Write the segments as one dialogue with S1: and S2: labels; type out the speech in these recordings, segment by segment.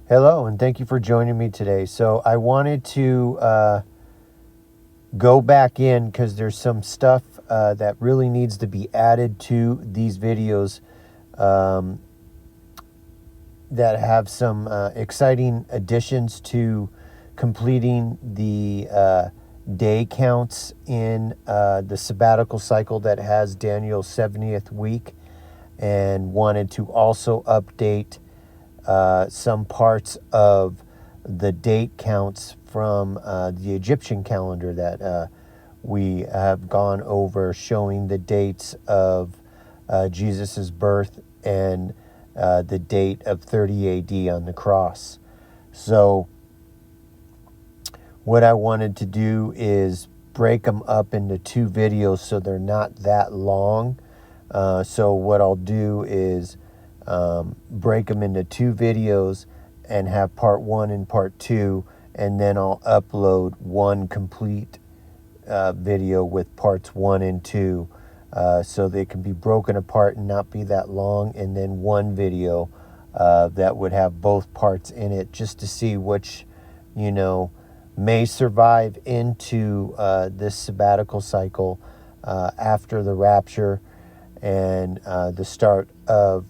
S1: Hello, and thank you for joining me today. So I wanted to go back in because there's some stuff that really needs to be added to these videos that have some exciting additions to completing the day counts in the sabbatical cycle that has Daniel's 70th week, and wanted to also update some parts of the date counts from the Egyptian calendar that we have gone over, showing the dates of Jesus's birth and the date of 30 AD on the cross. So what I wanted to do is break them up into two videos so they're not that long. So what I'll do is break them into two videos and have part one and part two, and then I'll upload one complete video with parts 1 and 2, so they can be broken apart and not be that long, and then one video that would have both parts in it, just to see which, may survive into this sabbatical cycle after the rapture and the start of,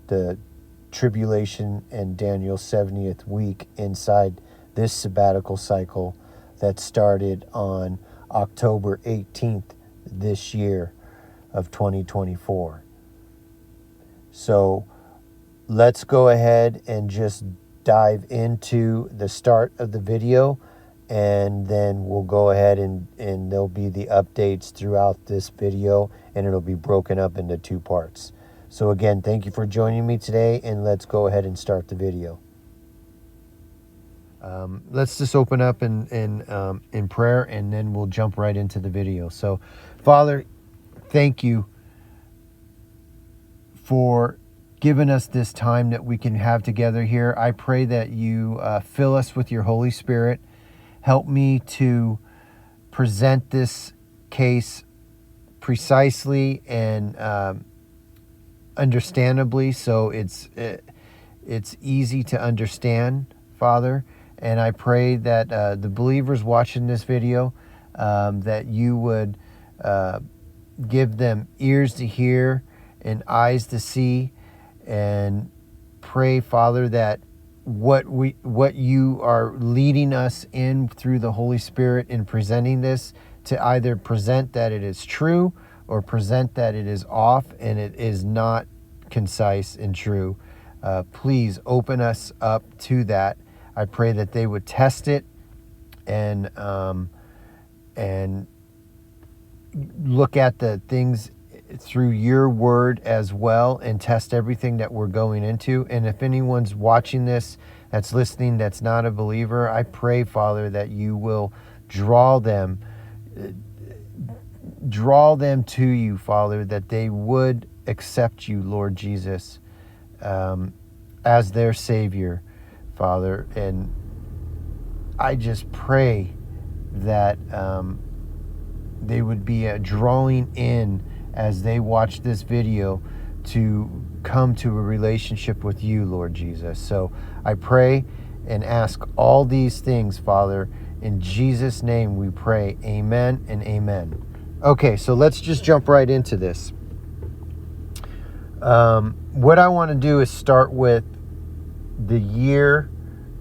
S1: the tribulation and Daniel's 70th week inside this sabbatical cycle that started on October 18th this year of 2024. So let's go ahead and just dive into the start of the video, and then we'll go ahead and there'll be the updates throughout this video, and it'll be broken up into two parts. So again, thank you for joining me today, and let's go ahead and start the video. Let's just open up in prayer, and then we'll jump right into the video. So, Father, thank you for giving us this time that we can have together here. I pray that you fill us with your Holy Spirit. Help me to present this case precisely and understandably, so it's easy to understand, Father. And I pray that the believers watching this video, that you would give them ears to hear and eyes to see, and pray, Father, that what you are leading us in through the Holy Spirit in presenting this, to either present that it is true or present that it is off and it is not concise and true. Please open us up to that. I pray that they would test it and look at the things through your word as well, and test everything that we're going into. And if anyone's watching this, that's listening, that's not a believer, I pray, Father, that you will draw them to you, Father, that they would accept you, Lord Jesus, as their Savior, Father. And I just pray that they would be drawing in as they watch this video to come to a relationship with you, Lord Jesus. So I pray and ask all these things, Father. In Jesus' name we pray. Amen and amen. Okay, so let's just jump right into this. What I want to do is start with the year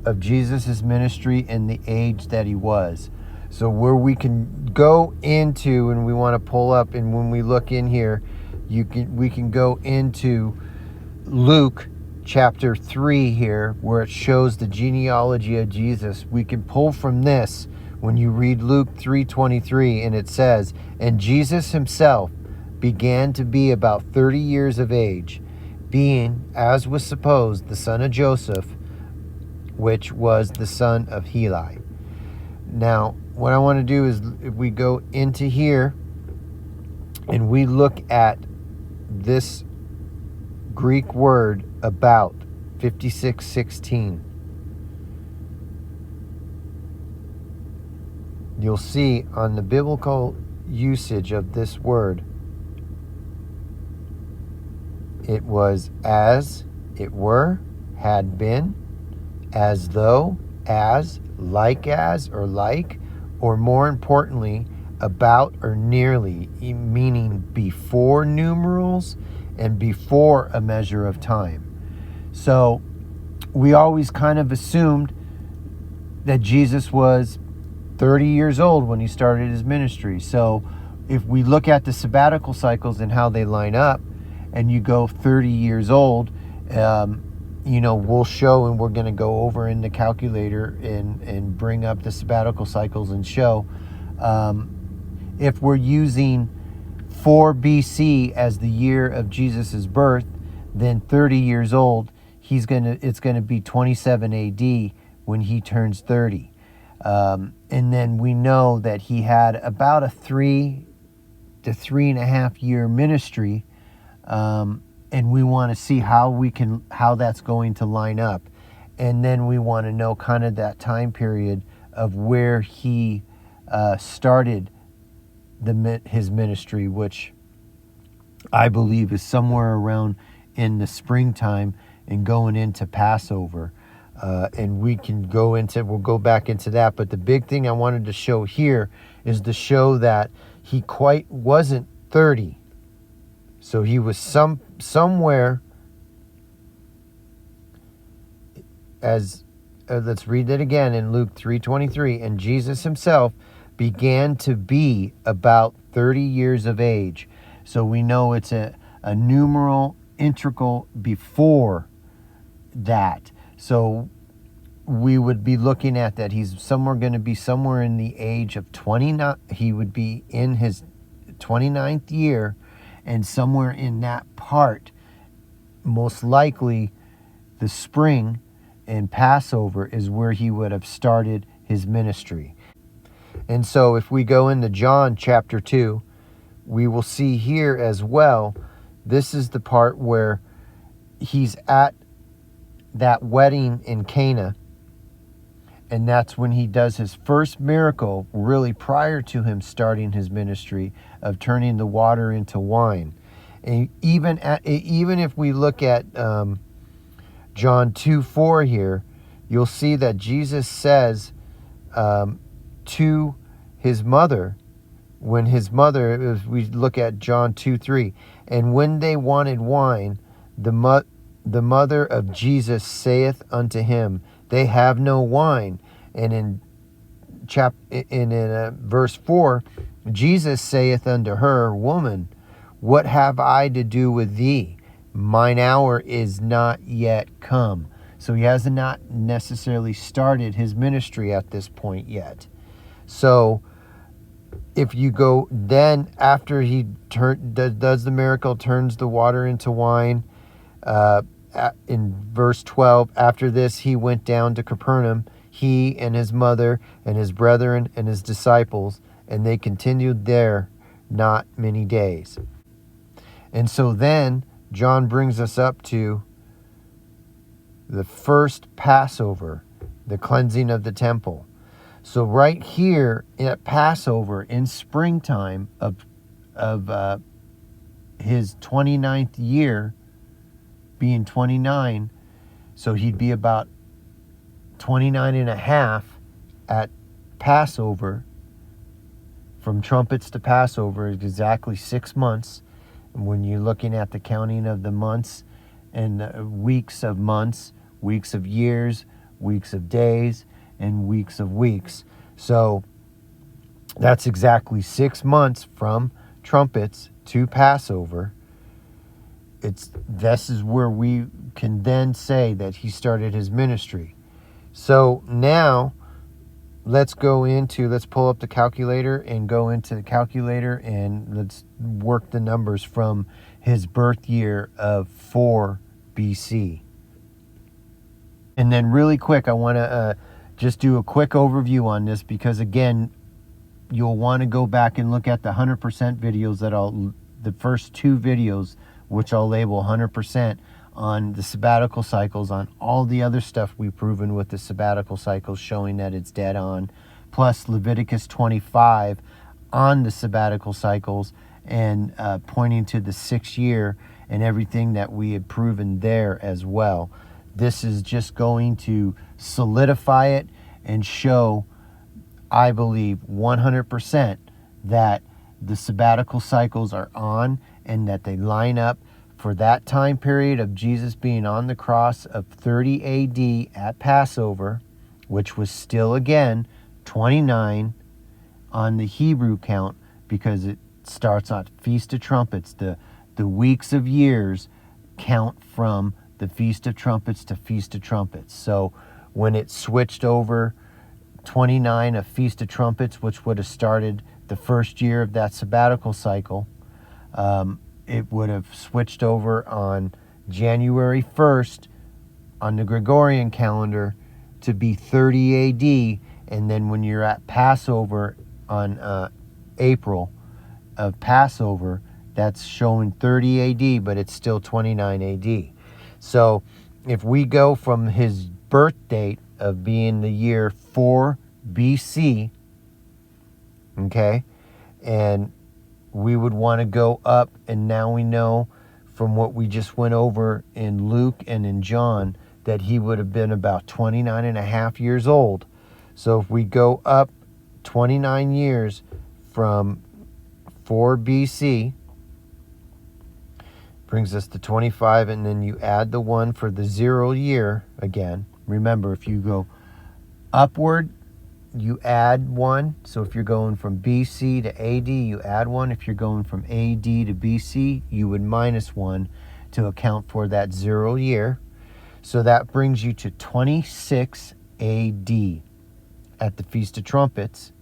S1: of Jesus' ministry and the age that he was. So where we can go into, and we want to pull up, and when we look in here, we can go into Luke chapter 3 here, where it shows the genealogy of Jesus. We can pull from this when you read Luke 3:23, and it says, "And Jesus himself began to be about 30 years of age, being, as was supposed, the son of Joseph, which was the son of Heli." Now, what I want to do is, if we go into here and we look at this Greek word about 56:16, you'll see on the biblical usage of this word, it was as it were, had been, as though, as, like as, or like, or more importantly, about or nearly, meaning before numerals and before a measure of time. So we always kind of assumed that Jesus was 30 years old when he started his ministry. So if we look at the sabbatical cycles and how they line up, and you go 30 years old, we'll show, and we're going to go over in the calculator and bring up the sabbatical cycles and show if we're using 4 BC as the year of Jesus's birth, then 30 years old, it's going to be 27 AD when he turns 30. And then we know that he had about a 3 to 3.5 year ministry. And we want to see how that's going to line up. And then we want to know kind of that time period of where he started his ministry, which I believe is somewhere around in the springtime and going into Passover. And we'll go back into that. But the big thing I wanted to show here is to show that he quite wasn't 30. So he was somewhere, let's read that again in Luke 3:23. And Jesus himself began to be about 30 years of age. So we know it's a numeral integral before that. So we would be looking at that he's going to be somewhere in the age of 29. He would be in his 29th year. And somewhere in that part, most likely the spring and Passover is where he would have started his ministry. And so if we go into John chapter 2, we will see here as well, this is the part where he's at that wedding in Cana. And that's when he does his first miracle, really prior to him starting his ministry, of turning the water into wine. And even if we look at John 2:4 here, you'll see that Jesus says to his mother, as we look at John 2:3, and when they wanted wine, the mother of Jesus saith unto him, they have no wine. And in verse 4, Jesus saith unto her, woman, what have I to do with thee? Mine hour is not yet come. So he has not necessarily started his ministry at this point yet. So if you go then after he does the miracle, turns the water into wine, in verse 12, after this he went down to Capernaum, he and his mother and his brethren and his disciples, and they continued there not many days. And so then John brings us up to the first Passover, the cleansing of the temple. So right here at Passover in springtime of his 29th year, being 29, so he'd be about 29 and a half at Passover. From trumpets to Passover is exactly 6 months. And when you're looking at the counting of the months and weeks of months, weeks of years, weeks of days, and weeks of weeks. So that's exactly 6 months from trumpets to Passover. This is where we can then say that he started his ministry. So now let's pull up the calculator and go into the calculator and let's work the numbers from his birth year of 4 BC. And then really quick, I want to just do a quick overview on this because again, you'll want to go back and look at the 100% videos the first 2 videos, which I'll label 100% on the sabbatical cycles, on all the other stuff we've proven with the sabbatical cycles, showing that it's dead on, plus Leviticus 25 on the sabbatical cycles and pointing to the 6th year and everything that we had proven there as well. this is just going to solidify it and show, I believe, 100% that the sabbatical cycles are on and that they line up for that time period of Jesus being on the cross of 30 AD at Passover, which was still, again, 29 on the Hebrew count, because it starts on Feast of Trumpets. The weeks of years count from the Feast of Trumpets to Feast of Trumpets. So when it switched over 29 of Feast of Trumpets, which would have started the first year of that sabbatical cycle, it would have switched over on January 1st on the Gregorian calendar to be 30 AD. And then when you're at Passover on April of Passover, that's showing 30 AD, but it's still 29 AD. So if we go from his birth date of being the year 4 BC, okay, and we would want to go up, and now we know from what we just went over in Luke and in John that he would have been about 29 and a half years old. So if we go up 29 years from 4 BC, brings us to 25, and then you add the 1 for the 0 year again. Remember, if you go upward, you add 1. So if you're going from BC to AD, you add 1. If you're going from AD to BC, you would minus 1 to account for that 0 year. So that brings you to 26 AD at the Feast of Trumpets,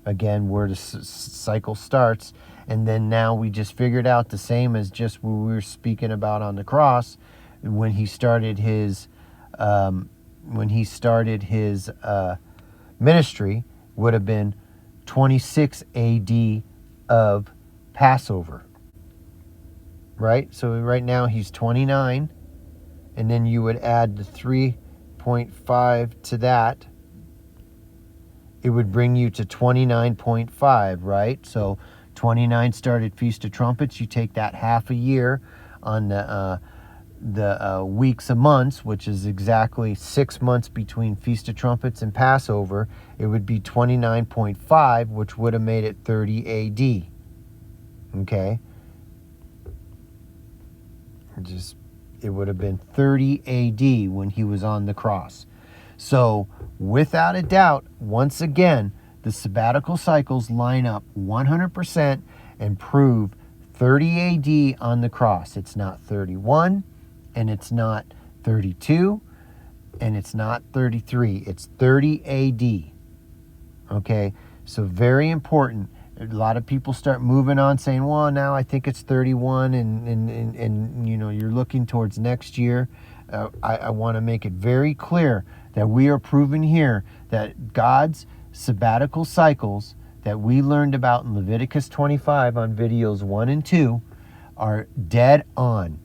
S1: again, where the cycle starts. And then now we just figured out the same as just what we were speaking about on the cross, when he started his ministry, would have been 26 AD of Passover, right? So right now he's 29, and then you would add the 3.5 to that. It would bring you to 29.5, right? So 29 started Feast of Trumpets. You take that half a year on the weeks of months, which is exactly 6 months between Feast of Trumpets and Passover. It would be 29.5, which would have made it 30 AD. Okay? It would have been 30 AD when he was on the cross. So, without a doubt, once again, the sabbatical cycles line up 100% and prove 30 AD on the cross. It's not 31, and it's not 32, and it's not 33. It's 30 AD. Okay? So, very important. A lot of people start moving on saying, well, now I think it's 31, and you know, you're looking towards next year. I want to make it very clear that we are proving here that God's sabbatical cycles that we learned about in Leviticus 25 on videos 1 and 2 are dead on,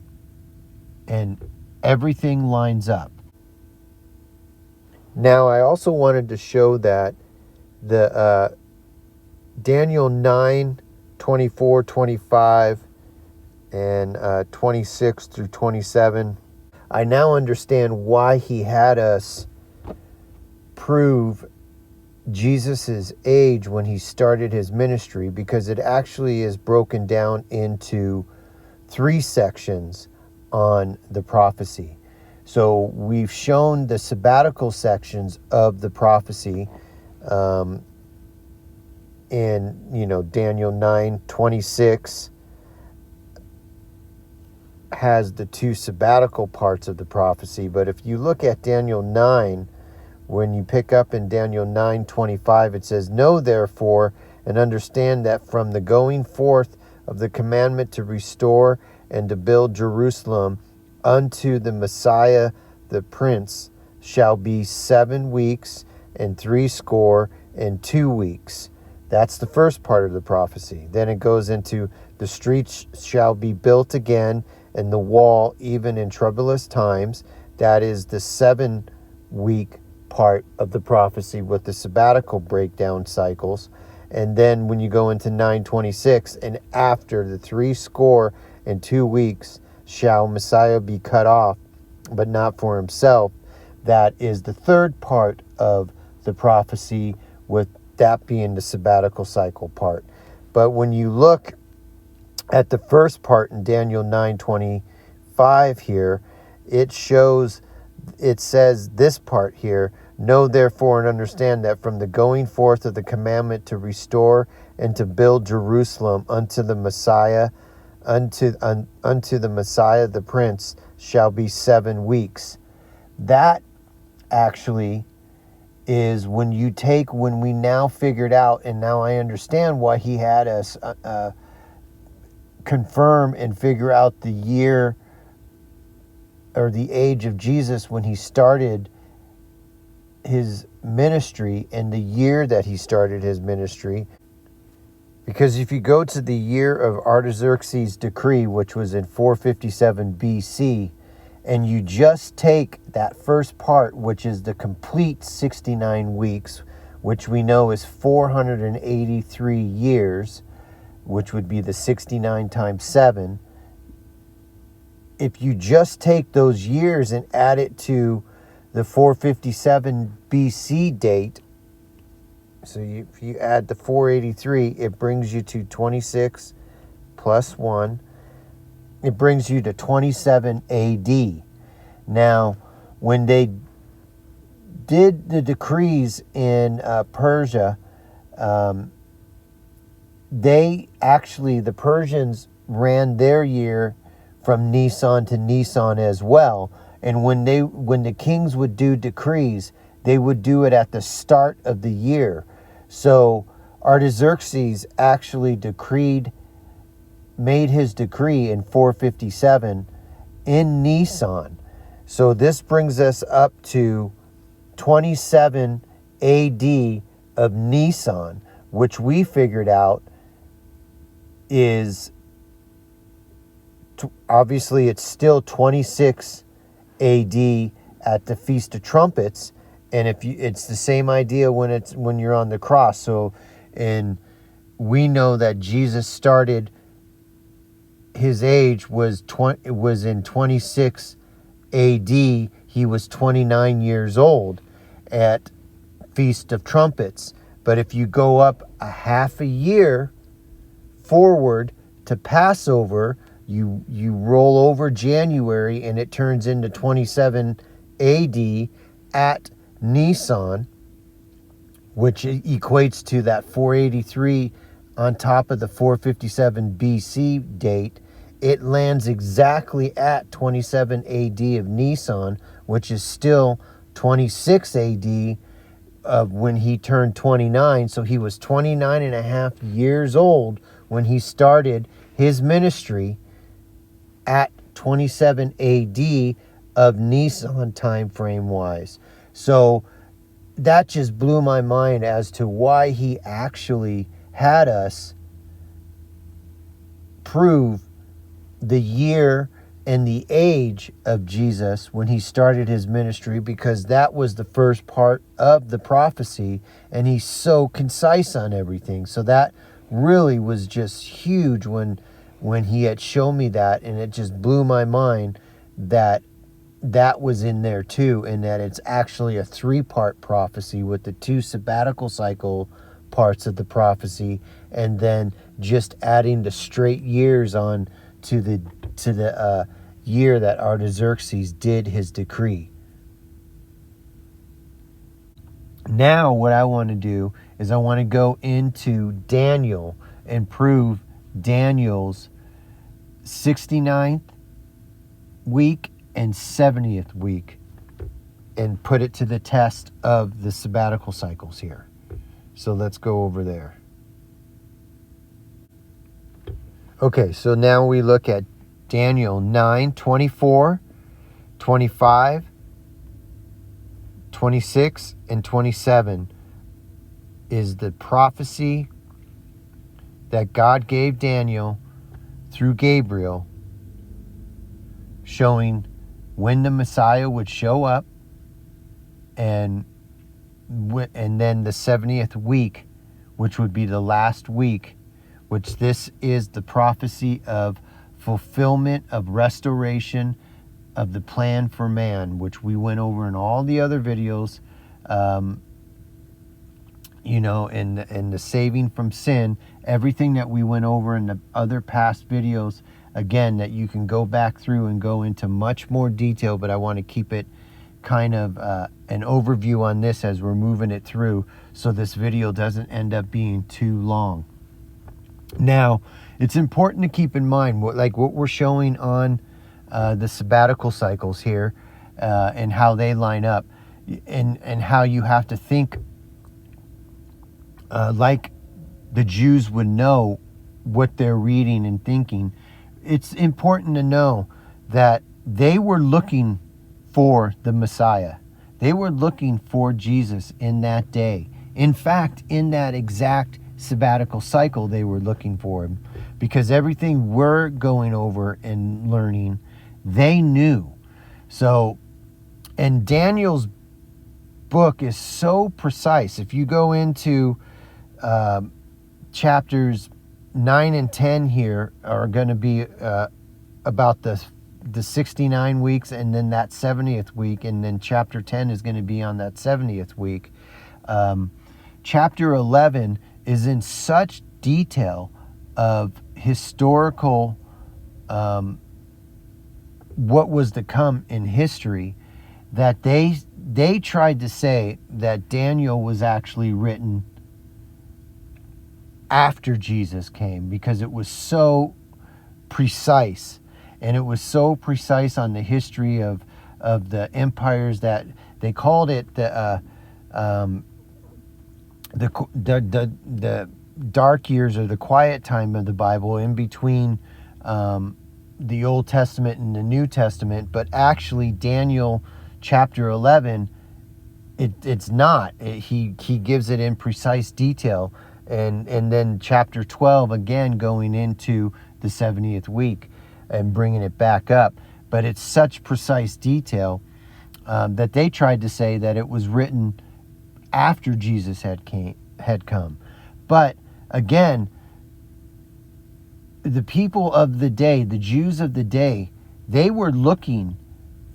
S1: and everything lines up. Now, I also wanted to show that the Daniel 9, 24, 25, and 26 through 27, I now understand why he had us prove Jesus's age when he started his ministry, because it actually is broken down into 3 sections on the prophecy. So we've shown the sabbatical sections of the prophecy in, Daniel 9:26 has the 2 sabbatical parts of the prophecy. But if you look at Daniel 9, when you pick up in Daniel 9:25, it says, "Know therefore and understand that from the going forth of the commandment to restore and to build Jerusalem unto the Messiah the Prince shall be 7 weeks and 62 weeks." That's the first part of the prophecy. Then it goes into the streets shall be built again, and the wall even in troublous times. That is the 7-week part of the prophecy with the sabbatical breakdown cycles. And then when you go into 9:26, and after the 62 weeks shall Messiah be cut off, but not for himself. That is the third part of the prophecy, with that being the sabbatical cycle part. But when you look at the first part in Daniel 9:25 here, it says this part here: know therefore and understand that from the going forth of the commandment to restore and to build Jerusalem unto the Messiah the Prince shall be 7 weeks. That actually is when we now figured out, and now I understand why he had us confirm and figure out the year or the age of Jesus when he started his ministry and the year that he started his ministry. Because if you go to the year of Artaxerxes' decree, which was in 457 BC, and you just take that first part, which is the complete 69 weeks, which we know is 483 years, which would be the 69 times 7. If you just take those years and add it to the 457 BC date, so if you add the 483, it brings you to 26 plus 1. It brings you to 27 AD. Now, when they did the decrees in Persia, the Persians ran their year from Nisan to Nisan as well. And when the kings would do decrees, they would do it at the start of the year. So Artaxerxes actually made his decree in 457 in Nisan. So this brings us up to 27 AD of Nisan, which we figured out is, obviously it's still 26 AD at the Feast of Trumpets, and it's the same idea when you're on the cross. So, and we know that Jesus started, his age was in 26 AD. He was 29 years old at Feast of Trumpets. But if you go up a half a year forward to Passover, you roll over January and it turns into 27 AD at Nisan, which equates to that 483 on top of the 457 BC date. It lands exactly at 27 AD of Nisan, which is still 26 AD of when he turned 29. So he was 29 and a half years old when he started his ministry at 27 AD of Nisan time frame wise. So that just blew my mind as to why he actually had us prove the year and the age of Jesus when he started his ministry, because that was the first part of the prophecy, and he's so concise on everything. So that really was just huge when he had shown me that, and it just blew my mind that was in there too, and that it's actually a 3-part prophecy with the 2 sabbatical cycle parts of the prophecy, and then just adding the straight years on to the year that Artaxerxes did his decree. Now what I want to do is I want to go into Daniel and prove Daniel's 69th week and 70th week and put it to the test of the sabbatical cycles here. So let's go over there. Okay, so now we look at Daniel 9, 24, 25, 26, and 27 is the prophecy that God gave Daniel through Gabriel, showing when the Messiah would show up, and then the 70th week, which would be the last week, which this is the prophecy of fulfillment of restoration of the plan for man, which we went over in all the other videos, in the saving from sin, everything that we went over in the other past videos, again, that you can go back through and go into much more detail, but I want to keep it kind of an overview on this as we're moving it through, so this video doesn't end up being too long. Now, it's important to keep in mind what we're showing on the sabbatical cycles here, and how they line up, and how you have to think like the Jews would know what they're reading and thinking. It's important to know that they were looking for the Messiah. They were looking for Jesus in that day. In fact, in that exact sabbatical cycle, they were looking for him, because everything we're going over and learning, they knew. So, and Daniel's book is so precise. If you go into chapters 9 and 10 here are going to be about the 69 weeks, and then that 70th week, and then chapter 10 is going to be on that 70th week. Chapter 11 is in such detail of historical what was to come in history, that they tried to say that Daniel was actually written after Jesus came, because it was so precise, and it was so precise on the history of the empires, that they called it the dark years, or the quiet time of the Bible, in between the Old Testament and the New Testament. But actually, Daniel chapter 11, it's not. He gives it in precise detail. And then chapter 12, again, going into the 70th week and bringing it back up. But it's such precise detail that they tried to say that it was written after Jesus had come. But again, the people of the day, the Jews of the day, they were looking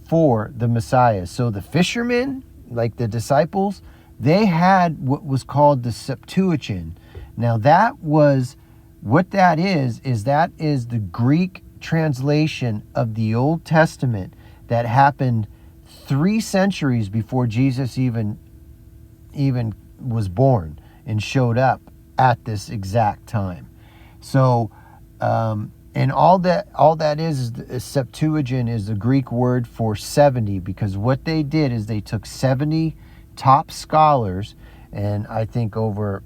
S1: for the Messiah. So the fishermen, like the disciples, they had what was called the Septuagint. Now that was, what that is the Greek translation of the Old Testament that happened 3 centuries before Jesus even was born and showed up at this exact time. So, and all that is Septuagint is the Greek word for 70, because what they did is they took 70 top scholars, and I think over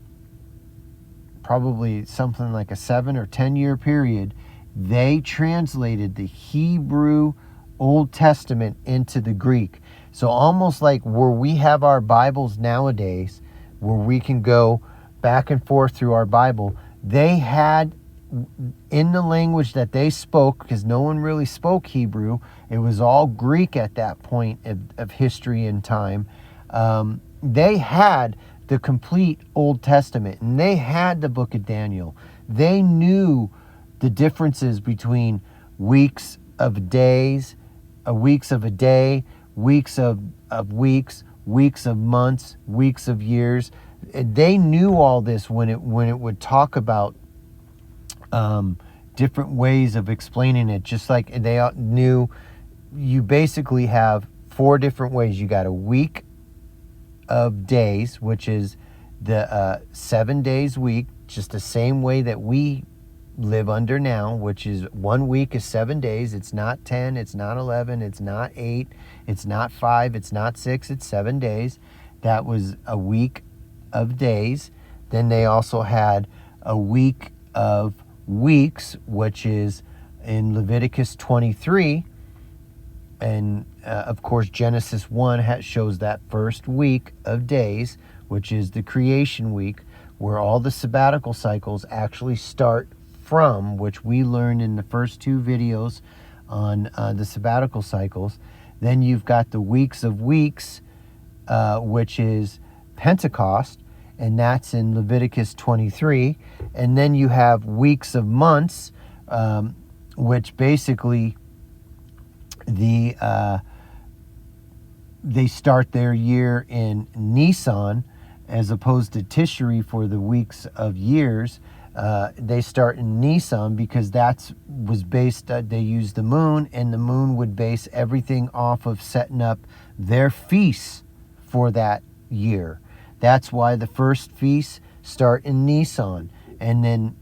S1: probably something like a 7 or 10 year period, they translated the Hebrew Old Testament into the Greek. So almost like where we have our Bibles nowadays, where we can go back and forth through our Bible, they had in the language that they spoke, because no one really spoke Hebrew, it was all Greek at that point of history and time. They had the complete Old Testament, and they had the book of Daniel. They knew the differences between weeks of days, weeks of a day, weeks of weeks, weeks of months, weeks of years. They knew all this when it would talk about different ways of explaining it. Just like they knew, you basically have 4 different ways. You got a week of days, which is the 7 days week, just the same way that we live under now, which is 1 week is 7 days. It's not 10, it's not 11, it's not 8, it's not 5, it's not 6, it's 7 days. That was a week of days. Then they also had a week of weeks, which is in Leviticus 23, and of course Genesis 1 shows that first week of days, which is the creation week, where all the sabbatical cycles actually start from, which we learned in the first 2 videos on the sabbatical cycles. Then you've got the weeks of weeks, which is Pentecost, and that's in Leviticus 23. And then you have weeks of months, which basically the they start their year in Nisan as opposed to Tishri for the weeks of years. They start in Nisan because was based, they used the moon, and the moon would base everything off of setting up their feasts for that year. That's why the first feasts start in Nisan, and then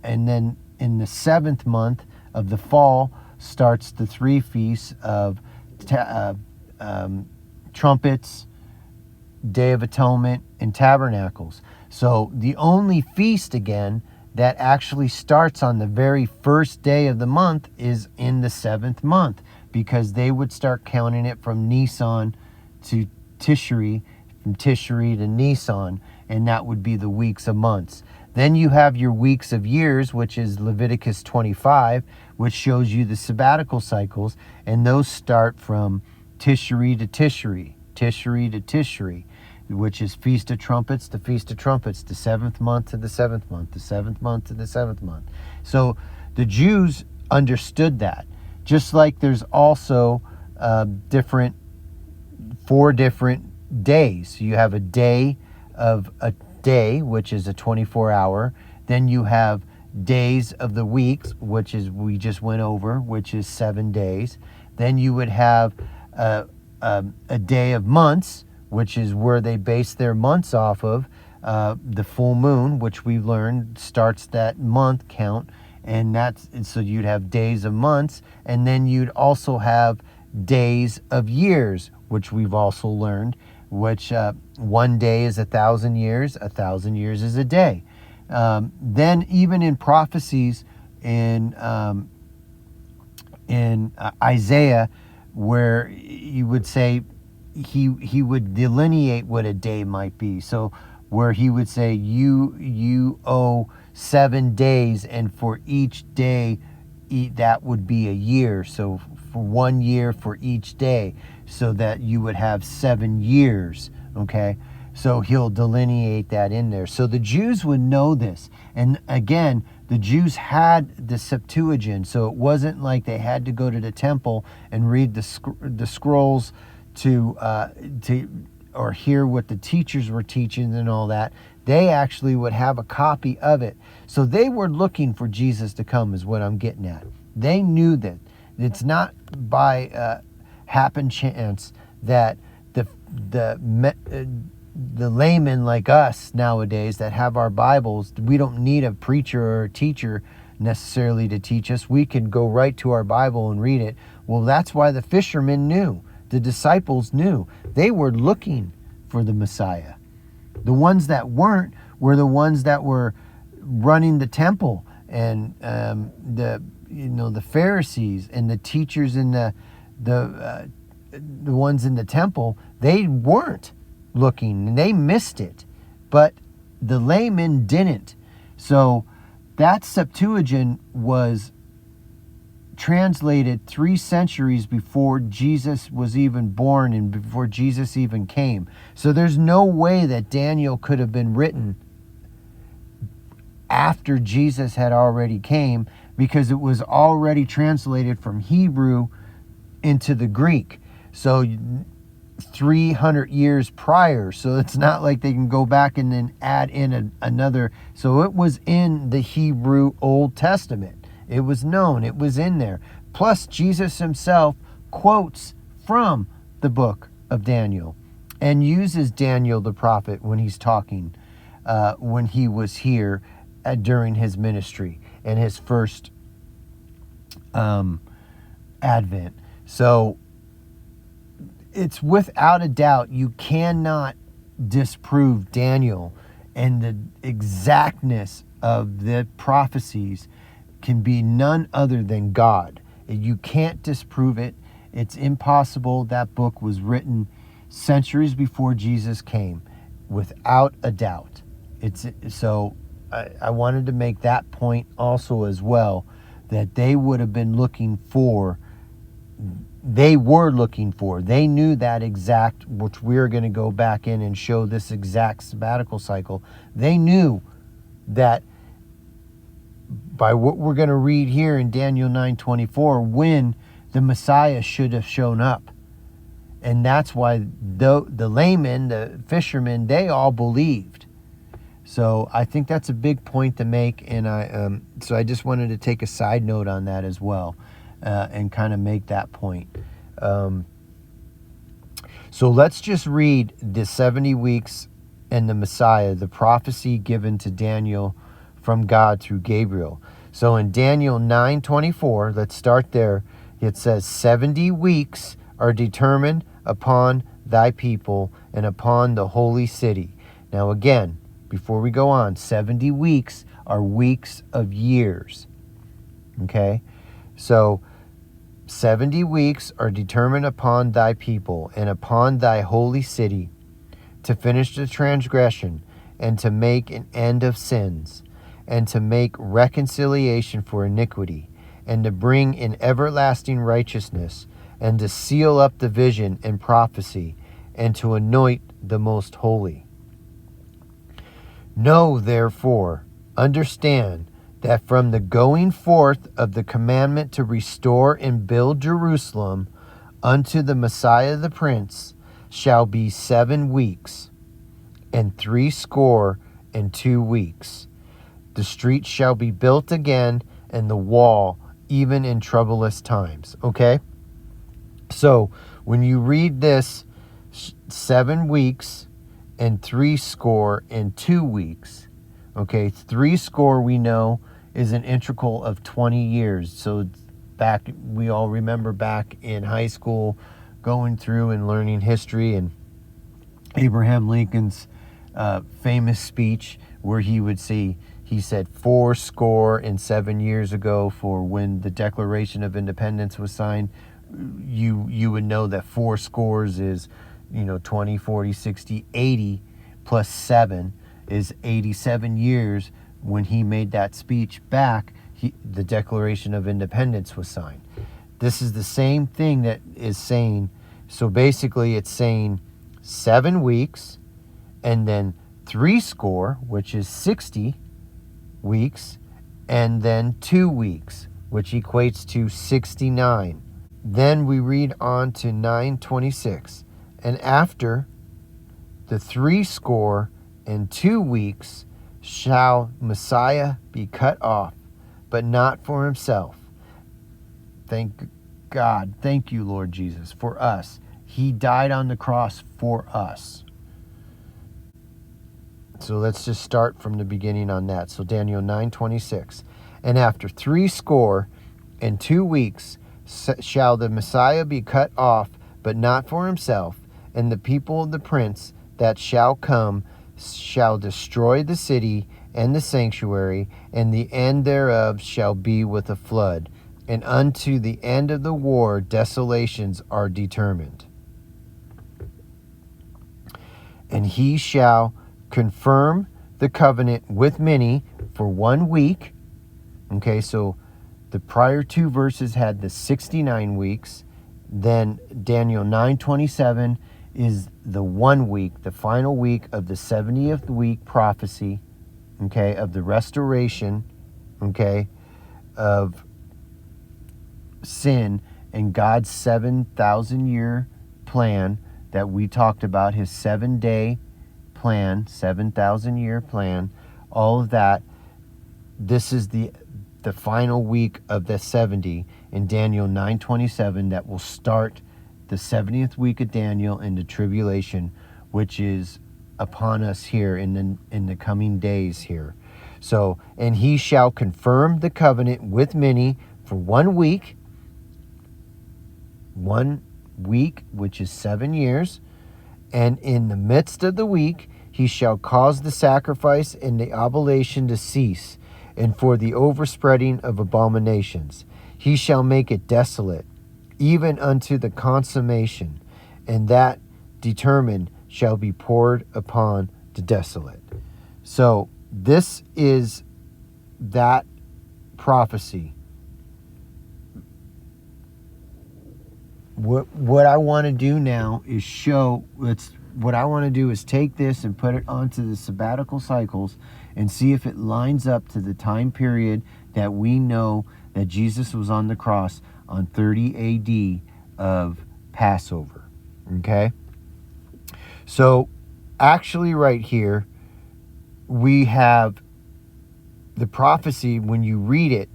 S1: in the 7th month of the fall starts the 3 feasts of trumpets, Day of Atonement, and Tabernacles. So the only feast again that actually starts on the very first day of the month is in the 7th month, because they would start counting it from Nisan to Tishri, from Tishri to Nisan, and that would be the weeks of months. Then you have your weeks of years, which is Leviticus 25, which shows you the sabbatical cycles, and those start from Tishri to Tishri, Tishri to Tishri, which is Feast of Trumpets to Feast of Trumpets, the 7th month to the 7th month, the 7th month to the 7th month. So the Jews understood that. Just like there's also 4 different days. You have a day, which is a 24-hour. Then you have days of the weeks, which is we just went over, which is 7 days. Then you would have a day of months, which is where they base their months off of. The full moon, which we learned starts that month count, and so you'd have days of months, and then you'd also have days of years, which we've also learned, which 1 day is 1,000 years, 1,000 years is a day. Then even in prophecies in Isaiah, where you would say he would delineate what a day might be. So where he would say you owe 7 days, and for each day that would be a year. So for 1 year for each day, so that you would have 7 years. Okay, so he'll delineate that in there. So the Jews would know this, and again, the Jews had the Septuagint, so it wasn't like they had to go to the temple and read the scrolls to or hear what the teachers were teaching and all that. They actually would have a copy of it. So they were looking for Jesus to come, is what I'm getting at. They knew that it's not by happen chance that the laymen like us nowadays that have our Bibles, we don't need a preacher or a teacher necessarily to teach us. We can go right to our Bible and read it. Well, that's why the fishermen knew. The disciples knew. They were looking for the Messiah. The ones that weren't were the ones that were running the temple, and the Pharisees and the teachers in the ones in the temple. They weren't looking, and they missed it, but the laymen didn't. So that Septuagint was translated 3 centuries before Jesus was even born and before Jesus even came. So there's no way that Daniel could have been written after Jesus had already came, because it was already translated from Hebrew into the Greek. So 300 years prior. So it's not like they can go back and then add in another. So it was in the Hebrew Old Testament. It was known. It was in there. Plus, Jesus himself quotes from the book of Daniel and uses Daniel the prophet when he's talking, when he was here during his ministry and his first advent. So it's without a doubt, you cannot disprove Daniel, and the exactness of the prophecies can be none other than God. You can't disprove it. It's impossible. That book was written centuries before Jesus came, without a doubt. I wanted to make that point also as well, that they would have been looking for. They were looking for. They knew that exact, which we're going to go back in and show this exact sabbatical cycle. They knew that by what we're going to read here in Daniel 9:24, when the Messiah should have shown up. And that's why the laymen, the fishermen, they all believed. So I think that's a big point to make, and so I just wanted to take a side note on that as well, and kind of make that point. So let's just read the 70 weeks and the Messiah, the prophecy given to Daniel from God through Gabriel. So in Daniel 9:24, let's start there. It says, 70 weeks are determined upon thy people and upon the holy city. Now again, before we go on, 70 weeks are weeks of years. Okay? So 70 weeks are determined upon thy people and upon thy holy city, to finish the transgression, and to make an end of sins, and to make reconciliation for iniquity, and to bring in everlasting righteousness, and to seal up the vision and prophecy, and to anoint the most holy. Know, therefore, understand, that from the going forth of the commandment to restore and build Jerusalem unto the Messiah the Prince shall be 7 weeks, and 62 weeks. The street shall be built again, and the wall even in troublous times. Okay? So when you read this, 7 weeks and 62 weeks, okay, 60 we know is an integral of 20 years. So back, we all remember back in high school going through and learning history, and Abraham Lincoln's famous speech where he said 77 years ago, for when the Declaration of Independence was signed. You would know that 4 scores is 20, 40, 60, 80 plus 7 is 87 years. When he made that speech back, the Declaration of Independence was signed. This is the same thing that is saying, so basically it's saying 7 weeks, and then 60, which is 60 weeks, and then 2 weeks, which equates to 69. Then we read on to 9:26. And after the 62 weeks shall Messiah be cut off, but not for himself. Thank God. Thank you, Lord Jesus, for us. He died on the cross for us. So let's just start from the beginning on that. So Daniel 9:26. And after 62 weeks shall the Messiah be cut off, but not for himself, and the people of the prince that shall come shall destroy the city and the sanctuary, and the end thereof shall be with a flood. And unto the end of the war desolations are determined. And he shall confirm the covenant with many for 1 week. Okay, so the prior 2 verses had the 69 weeks. Then Daniel 9:27 is the 1 week, the final week of the 70th week prophecy, okay, of the restoration, okay, of sin and God's 7,000-year plan that we talked about, his 7-day plan, 7,000-year plan, all of that. This is the final week of the 70 in Daniel 9:27 that will start the 70th week of Daniel in the tribulation, which is upon us here in the coming days here. So, and he shall confirm the covenant with many for 1 week, 1 week, which is 7 years, and in the midst of the week he shall cause the sacrifice and the oblation to cease, and for the overspreading of abominations. He shall make it desolate, even unto the consummation, and that determined shall be poured upon the desolate. So this is that prophecy. What I want to do now is what I want to do is take this and put it onto the sabbatical cycles and see if it lines up to the time period that we know that Jesus was on the cross on 30 AD of Passover. Okay? So, actually, right here, we have the prophecy. When you read it,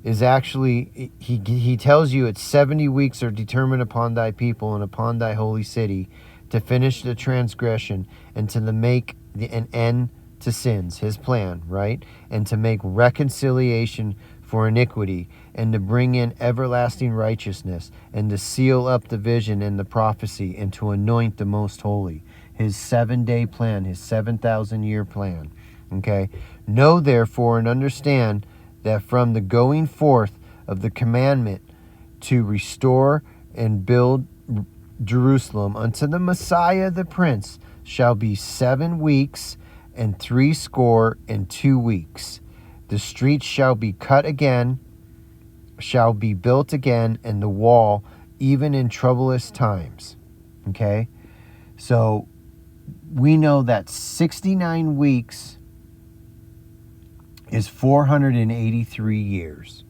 S1: is actually, he tells you it's 70 weeks are determined upon thy people and upon thy holy city to finish the transgression and to make an end to sins, his plan, right? And to make reconciliation for iniquity, and to bring in everlasting righteousness, and to seal up the vision and the prophecy, and to anoint the most holy. His 7-day plan, his 7,000-year plan. Okay? Know therefore and understand that from the going forth of the commandment to restore and build Jerusalem unto the Messiah the Prince shall be 7 weeks and 62 weeks. The streets shall be cut again, shall be built again, and the wall even in troublous times. Okay? So we know that 69 weeks is 483 years.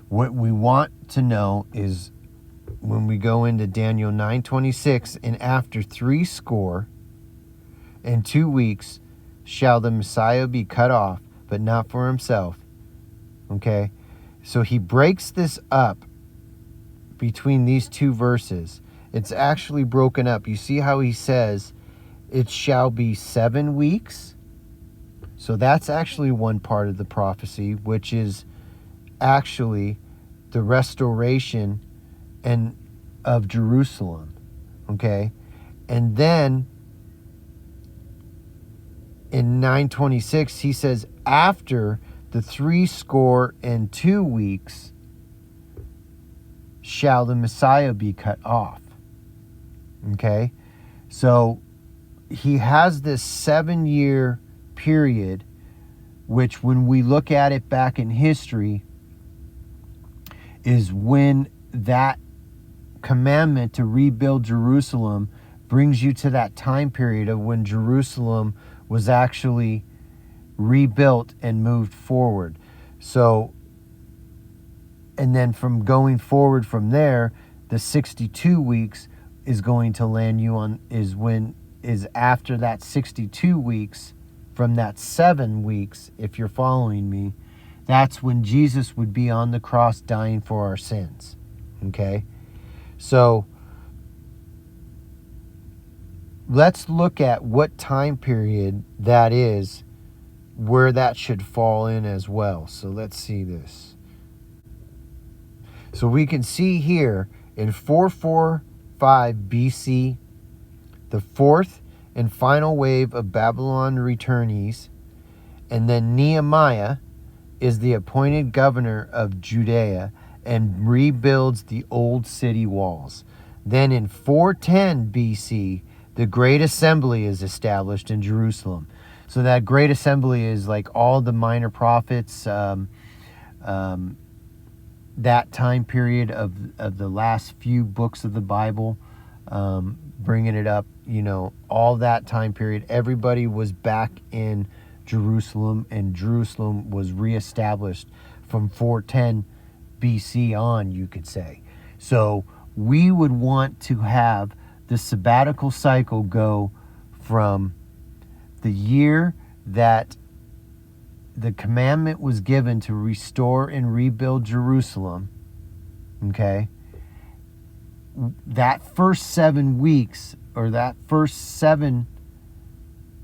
S1: What we want to know is when we go into Daniel 9:26, and after 62 weeks shall the Messiah be cut off, but not for himself. Okay? So he breaks this up between these two verses. It's actually broken up. You see how he says, it shall be 7 weeks? So that's actually one part of the prophecy, which is actually the restoration of Jerusalem. Okay? And then in 9:26, he says, after the 62 weeks shall the Messiah be cut off. Okay? So he has this 7-year period, which when we look at it back in history, is when that commandment to rebuild Jerusalem brings you to that time period of when Jerusalem was actually rebuilt and moved forward. So, and then from going forward from there, the 62 weeks is going to land you on, is after that 62 weeks, from that 7 weeks, if you're following me, that's when Jesus would be on the cross dying for our sins. Okay? So, let's look at what time period that is, where that should fall in as well. So let's see this. So we can see here in 445 BC, the fourth and final wave of Babylon returnees, and then Nehemiah is the appointed governor of Judea and rebuilds the old city walls. Then in 410 BC, the Great Assembly is established in Jerusalem. So that Great Assembly is like all the minor prophets, that time period of the last few books of the Bible, bringing it up, all that time period. Everybody was back in Jerusalem, and Jerusalem was reestablished from 410 BC on, you could say. So we would want to have the sabbatical cycle go from the year that the commandment was given to restore and rebuild Jerusalem, okay? That first 7 weeks, or that first 7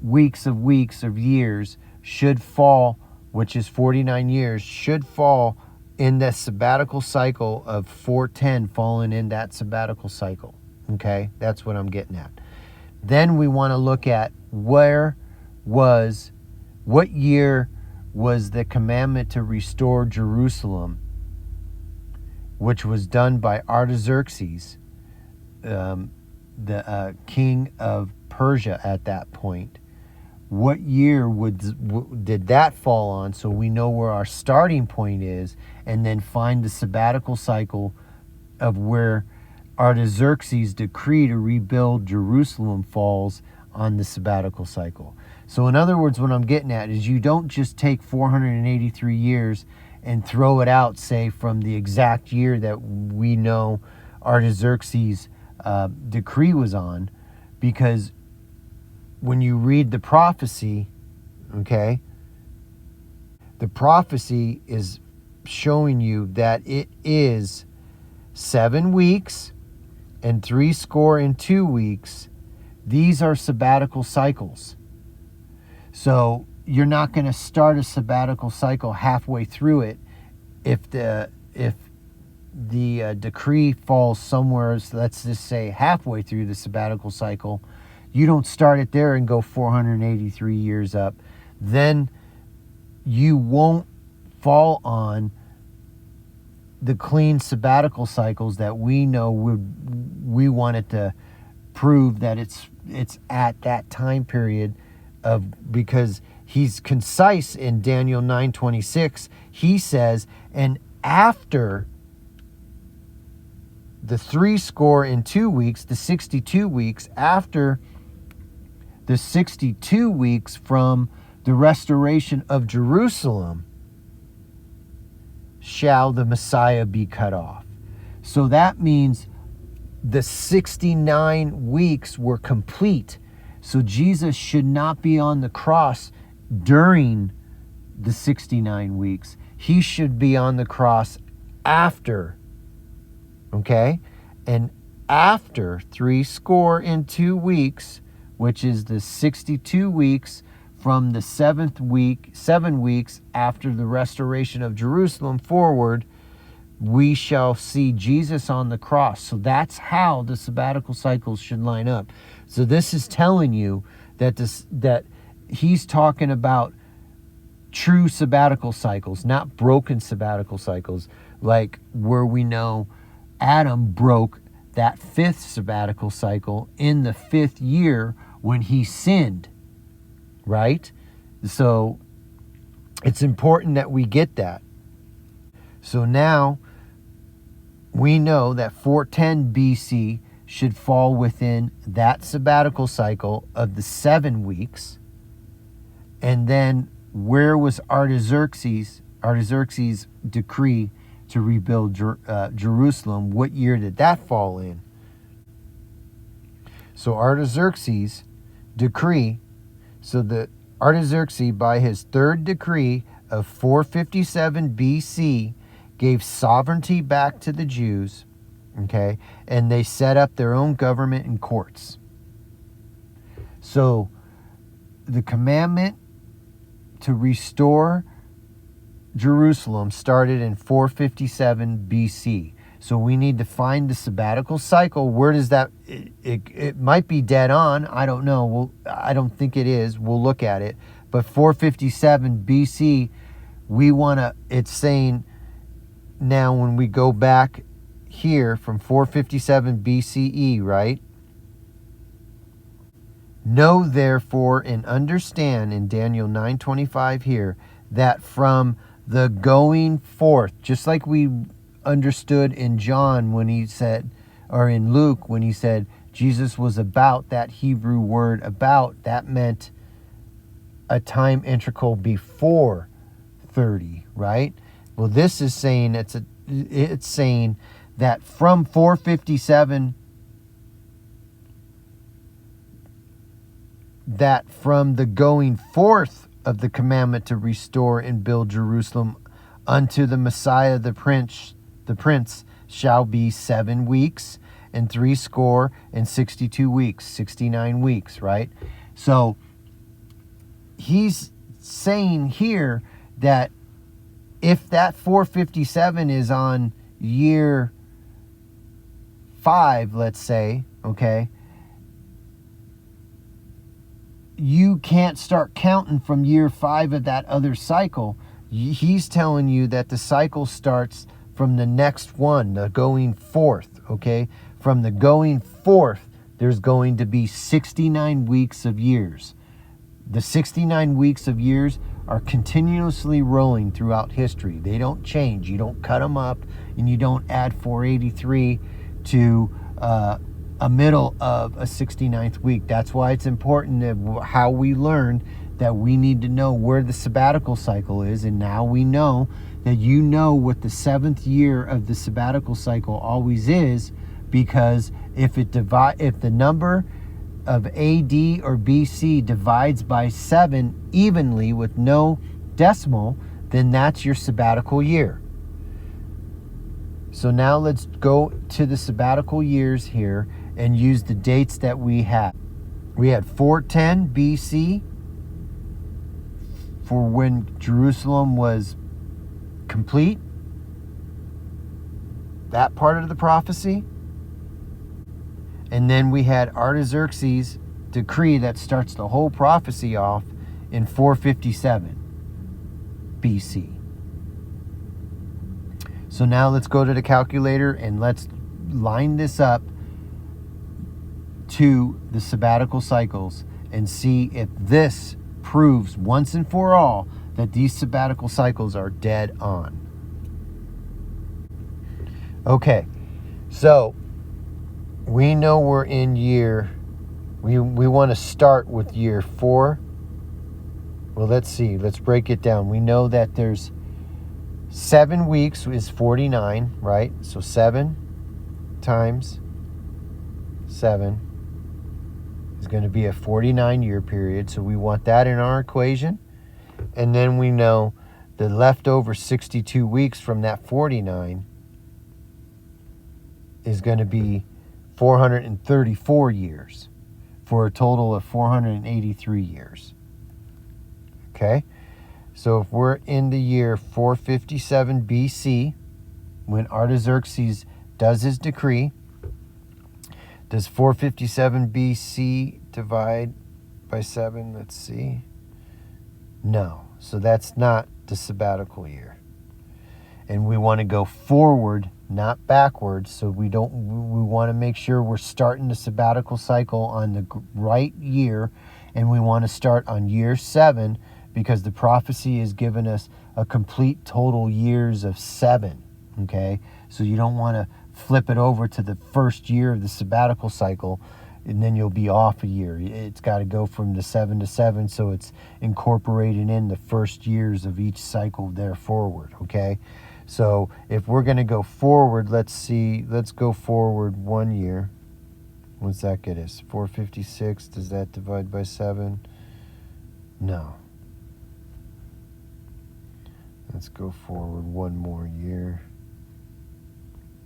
S1: weeks of years should fall, which is 49 years, should fall in the sabbatical cycle of 410, falling in that sabbatical cycle. Okay, that's what I'm getting at. Then we want to look at what year was the commandment to restore Jerusalem, which was done by Artaxerxes, the king of Persia at that point. What year did that fall on, so we know where our starting point is, and then find the sabbatical cycle of where Artaxerxes' decree to rebuild Jerusalem falls on the sabbatical cycle. So in other words, what I'm getting at is you don't just take 483 years and throw it out, say, from the exact year that we know Artaxerxes' decree was on, because when you read the prophecy, okay, the prophecy is showing you that it is 7 weeks and 62 weeks. These are sabbatical cycles. So you're not going to start a sabbatical cycle halfway through it if the decree falls somewhere, let's just say halfway through the sabbatical cycle. You don't start it there and go 483 years up. Then you won't fall on the clean sabbatical cycles that we know we wanted to prove that it's at that time period of, because he's concise in Daniel 9:26. He says, and after the 62 weeks, the 62 weeks, after the 62 weeks from the restoration of Jerusalem, shall the Messiah be cut off. So that means the 69 weeks were complete. So Jesus should not be on the cross during the 69 weeks. He should be on the cross after. Okay? And after 62 weeks, which is the 62 weeks from the 7 weeks after the restoration of Jerusalem forward, we shall see Jesus on the cross. So that's how the sabbatical cycles should line up. So this is telling you that he's talking about true sabbatical cycles, not broken sabbatical cycles, like where we know Adam broke that 5th sabbatical cycle in the 5th year when he sinned, right? So it's important that we get that. So now we know that 410 BC should fall within that sabbatical cycle of the 7 weeks. And then where was Artaxerxes' decree to rebuild Jerusalem? What year did that fall in? So Artaxerxes' decree, so the Artaxerxes, by his 3rd decree of 457 BC, gave sovereignty back to the Jews, okay, and they set up their own government and courts. So the commandment to restore Jerusalem started in 457 BC. So we need to find the sabbatical cycle. Where does that, it might be dead on. I don't know. I don't think it is. We'll look at it. But 457 BC, it's saying now when we go back here from 457 BCE, right? Know therefore and understand in Daniel 9:25 here that from the going forth, just like we understood in John when he said, or in Luke when he said Jesus was about, that Hebrew word about, that meant a time integral before 30, right? Well, this is saying it's saying that from 457, that from the going forth of the commandment to restore and build Jerusalem unto the Messiah the Prince shall be 7 weeks and 62 weeks, 69 weeks, right? So he's saying here that if that 457 is on year 5, let's say, okay, you can't start counting from year 5 of that other cycle. He's telling you that the cycle starts from the next one, the going forth, okay? From the going forth, there's going to be 69 weeks of years. The 69 weeks of years are continuously rolling throughout history. They don't change. You don't cut them up, and you don't add 483 to a middle of a 69th week. That's why it's important that how we learn that we need to know where the sabbatical cycle is. And now we know that you know what the 7th year of the sabbatical cycle always is, because if the number of AD or BC divides by 7 evenly with no decimal, then that's your sabbatical year. So now let's go to the sabbatical years here and use the dates that we had. We had 410 BC for when Jerusalem was complete. That part of the prophecy. And then we had Artaxerxes' decree that starts the whole prophecy off in 457 BC. So now let's go to the calculator and let's line this up to the sabbatical cycles and see if this proves once and for all that these sabbatical cycles are dead on. Okay, so we know we're in year, we want to start with year 4. Well, let's see, let's break it down. We know that there's 7 weeks is 49, right? So 7 times 7 is going to be a 49-year period. So we want that in our equation. And then we know the leftover 62 weeks from that 49 is going to be 434 years for a total of 483 years. Okay? So if we're in the year 457 BC, when Artaxerxes does his decree, does 457 BC divide by 7? Let's see. No. So that's not the sabbatical year. And we want to go forward, not backwards. So we want to make sure we're starting the sabbatical cycle on the right year. And we want to start on year 7, because the prophecy has given us a complete total years of 7, okay? So you don't want to flip it over to the first year of the sabbatical cycle, and then you'll be off a year. It's got to go from the 7 to 7, so it's incorporated in the first years of each cycle there forward, okay? So if we're going to go forward, let's go forward 1 year. What's that get us? 456, does that divide by 7? No. Let's go forward 1 more year.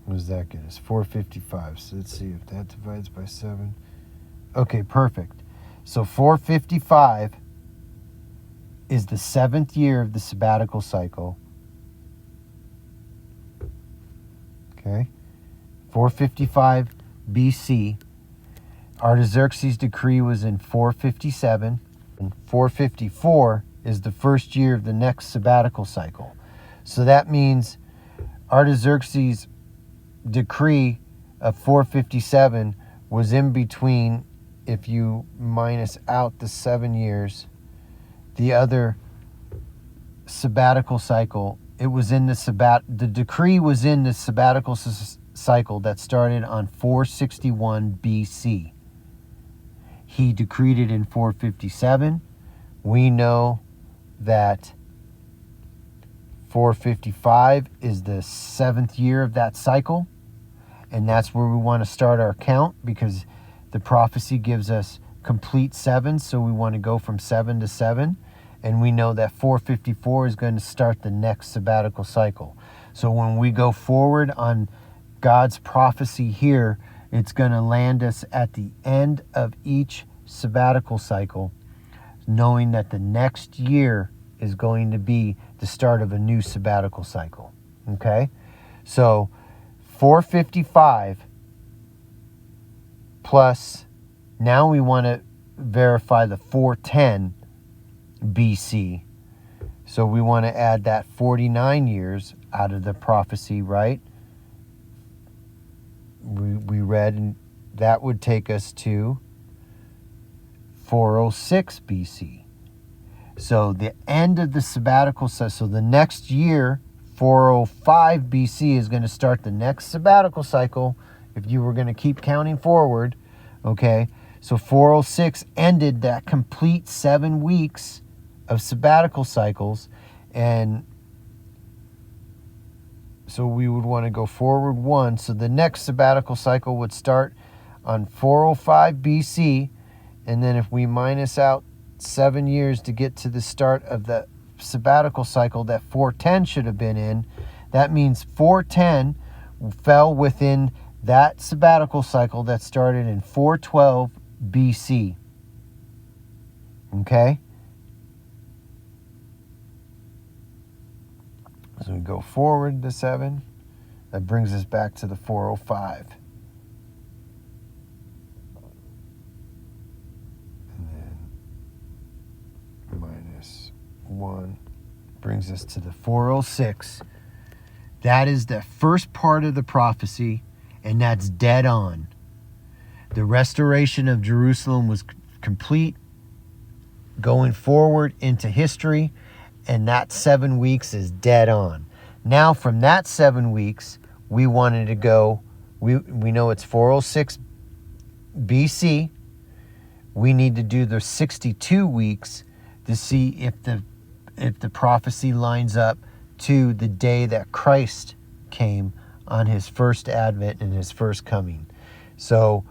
S1: What does that get us? 455. So let's see if that divides by 7. Okay, perfect. So 455 is the 7th year of the sabbatical cycle. Okay. 455 BC. Artaxerxes' decree was in 457. And 454 is the first year of the next sabbatical cycle. So that means Artaxerxes' decree of 457 was in between, if you minus out the 7 years, the other sabbatical cycle, it was in the decree was in the sabbatical cycle that started on 461 BC. He decreed it in 457. We know that 455 is the 7th year of that cycle, and that's where we want to start our count, because the prophecy gives us complete 7, so we want to go from 7 to 7, and we know that 454 is going to start the next sabbatical cycle. So when we go forward on God's prophecy here, it's going to land us at the end of each sabbatical cycle, knowing that the next year is going to be the start of a new sabbatical cycle. Okay? So 455 plus, now we want to verify the 410 BC. So we want to add that 49 years out of the prophecy, right? We read, and that would take us to 406 BC. So the end of the sabbatical, so the next year, 405 BC, is going to start the next sabbatical cycle, if you were going to keep counting forward, okay? So 406 ended that complete 7 weeks of sabbatical cycles. And so we would want to go forward 1. So the next sabbatical cycle would start on 405 BC. And then if we minus out 7 years to get to the start of the sabbatical cycle that 410 should have been in, that means 410 fell within that sabbatical cycle that started in 412 BC. Okay? So we go forward the 7. That brings us back to the 405. And then minus 1 brings us to the 406. That is the first part of the prophecy, and that's dead on. The restoration of Jerusalem was complete, going forward into history, and that 7 weeks is dead on. Now, from that 7 weeks, we wanted to go, we know it's 406 BC. We need to do the 62 weeks to see if the prophecy lines up to the day that Christ came on his first advent and his first coming. So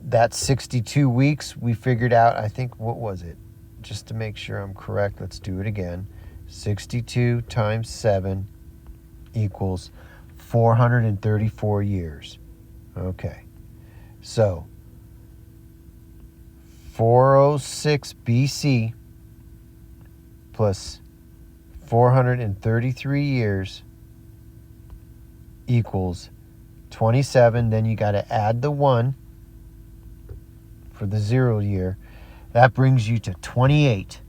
S1: that's 62 weeks. We figured out, I think, what was it? Just to make sure I'm correct, let's do it again. 62 times 7 equals 434 years. Okay. So 406 BC plus 433 years equals 27. Then you got to add the 1 for the 0 year. That brings you to 28,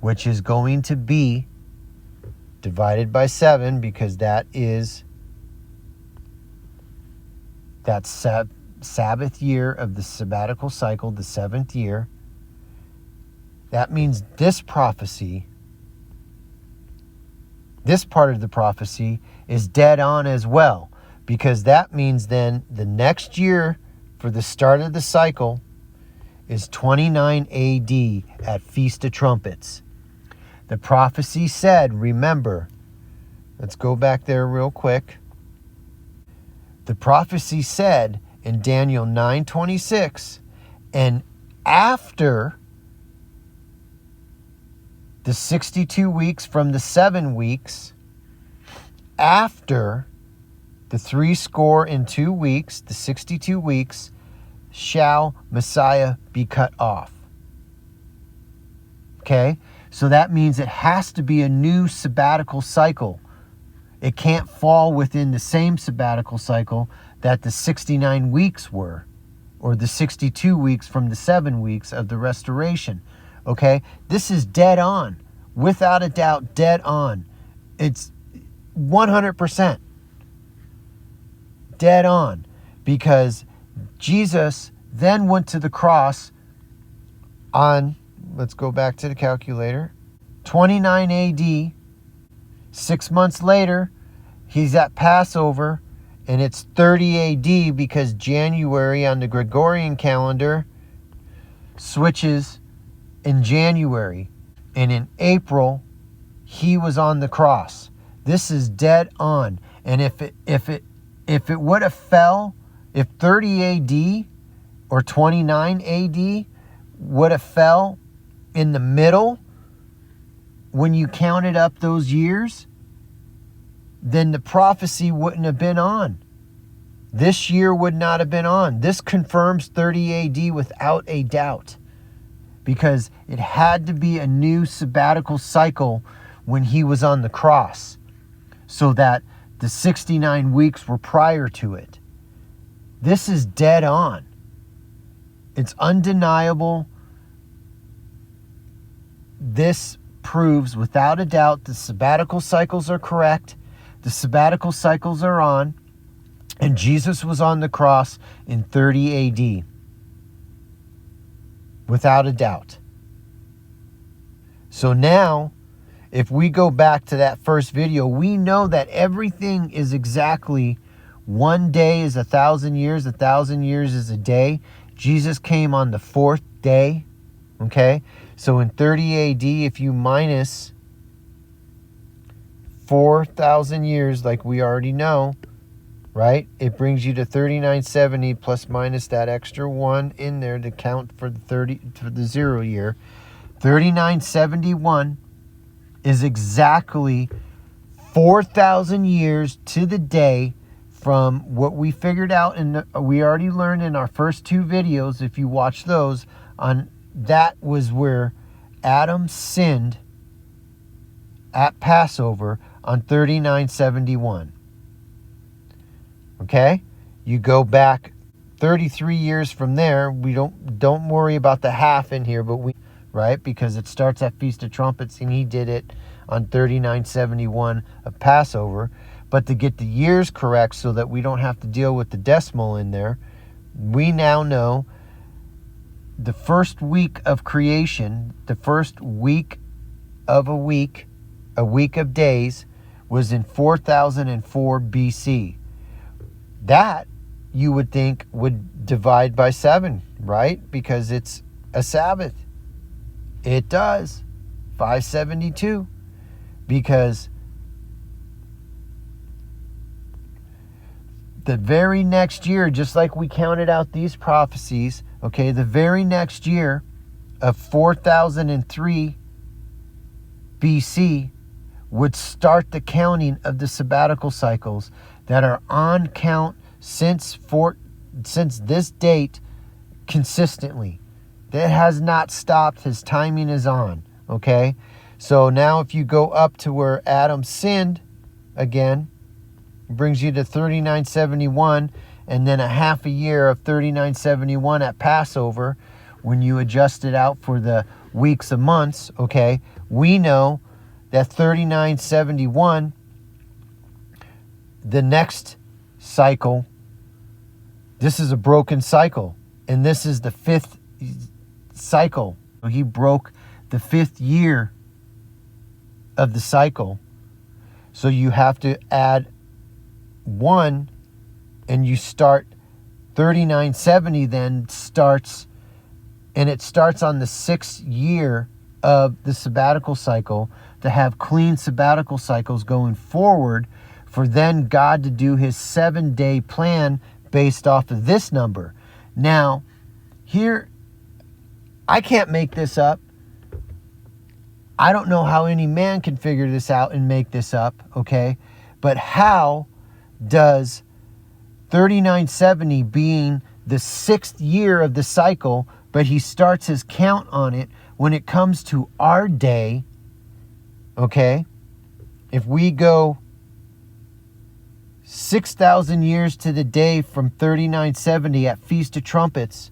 S1: which is going to be divided by 7, because that is that Sabbath year of the sabbatical cycle, the 7th year. That means this prophecy, this part of the prophecy, is dead on as well, because that means then the next year for the start of the cycle is 29 AD at Feast of Trumpets. The prophecy said, remember, let's go back there real quick. The prophecy said in Daniel 9:26, and after the 62 weeks from the 7 weeks, after the 62 weeks, the 62 weeks, shall Messiah be cut off. Okay? So that means it has to be a new sabbatical cycle. It can't fall within the same sabbatical cycle that the 69 weeks were, or the 62 weeks from the 7 weeks of the restoration. Okay? This is dead on. Without a doubt, dead on. It's 100% dead on, because Jesus then went to the cross on, let's go back to the calculator, 29 AD. 6 months later, he's at Passover, and it's 30 AD because January on the Gregorian calendar switches in January. And in April, he was on the cross. This is dead on. And if it would have fell, if 30 AD or 29 AD would have fell in the middle when you counted up those years, then the prophecy wouldn't have been on. This year would not have been on. This confirms 30 AD without a doubt, because it had to be a new sabbatical cycle when he was on the cross, so that the 69 weeks were prior to it. This is dead on. It's undeniable. This proves without a doubt the sabbatical cycles are correct. The sabbatical cycles are on, and Jesus was on the cross in 30 AD. Without a doubt. So now, if we go back to that first video, we know that everything is exactly 1 day is 1,000 years, 1,000 years is a day. Jesus came on the 4th day. Okay? So in 30 AD, if you minus 4,000 years, like we already know, right? It brings you to 3970 plus minus that extra 1 in there to count for the 0 year. 3971 is exactly 4,000 years to the day from what we figured out, and we already learned in our first 2 videos. If you watch those, on that was where Adam sinned at Passover on 3971. Okay? You go back 33 years from there. We don't worry about the half in here, but right? Because it starts at Feast of Trumpets, and he did it on 3971 of Passover. But to get the years correct so that we don't have to deal with the decimal in there, we now know the first week of creation, the first week of a week of days, was in 4004 BC. That, you would think, would divide by 7, right? Because it's a Sabbath. It does. 572. Because the very next year, just like we counted out these prophecies, okay, the very next year of 4003 BC would start the counting of the sabbatical cycles that are on count since this date consistently. That has not stopped. His timing is on, okay? So now if you go up to where Adam sinned again, it brings you to 3971, and then a half a year of 3971 at Passover. When you adjust it out for the weeks of months, okay, we know that 3971, the next cycle, this is a broken cycle, and this is the 5th cycle. He broke the 5th year of the cycle. So you have to add 1, and you start 3970 then starts, and it starts on the 6th year of the sabbatical cycle, to have clean sabbatical cycles going forward, for then God to do his 7-day plan based off of this number. Now, here, I can't make this up. I don't know how any man can figure this out and make this up, okay? But how does 3970 being the 6th year of the cycle, but he starts his count on it when it comes to our day, okay? If we go 6,000 years to the day from 3970 at Feast of Trumpets,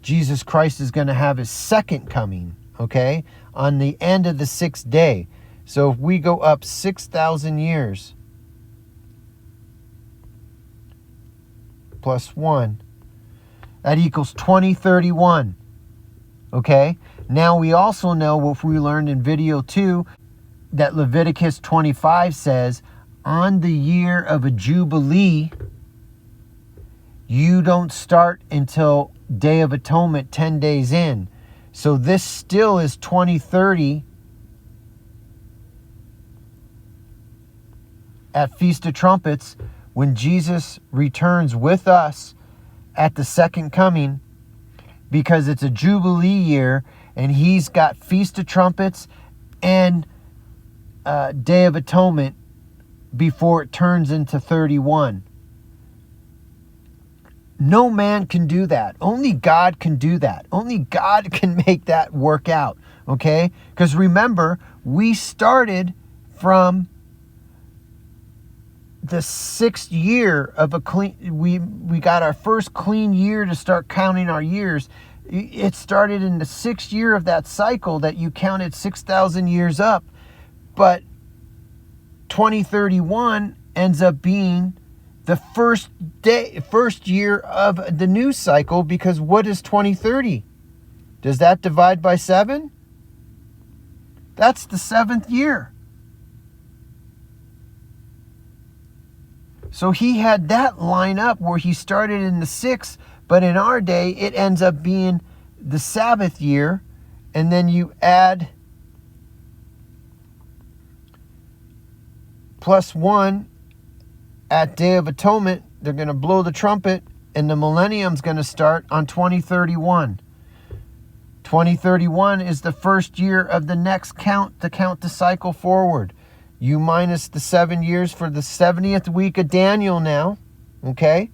S1: Jesus Christ is going to have his second coming, okay, on the end of the 6th day. So if we go up 6,000 years plus 1, that equals 2031, okay? Now we also know what we learned in video 2, that Leviticus 25 says, on the year of a Jubilee, you don't start until Day of Atonement 10 days in. So this still is 2030 at Feast of Trumpets, when Jesus returns with us at the second coming, because it's a Jubilee year, and he's got Feast of Trumpets and Day of Atonement before it turns into 31. No man can do that. Only God can do that. Only God can make that work out, okay? Because remember, we started from the 6th year of a clean, we got our first clean year to start counting our years. It started in the 6th year of that cycle that you counted 6,000 years up. But 2031 ends up being the first year of the new cycle, because what is 2030? Does that divide by 7? That's the 7th year. So he had that line up where he started in the 6th, but in our day, it ends up being the Sabbath year, And then you add +1 at Day of Atonement. They're going to blow the trumpet, and the millennium's going to start on 2031. 2031 is the first year of the next count to count the cycle forward. You minus the 7 years for the 70th week of Daniel now, okay?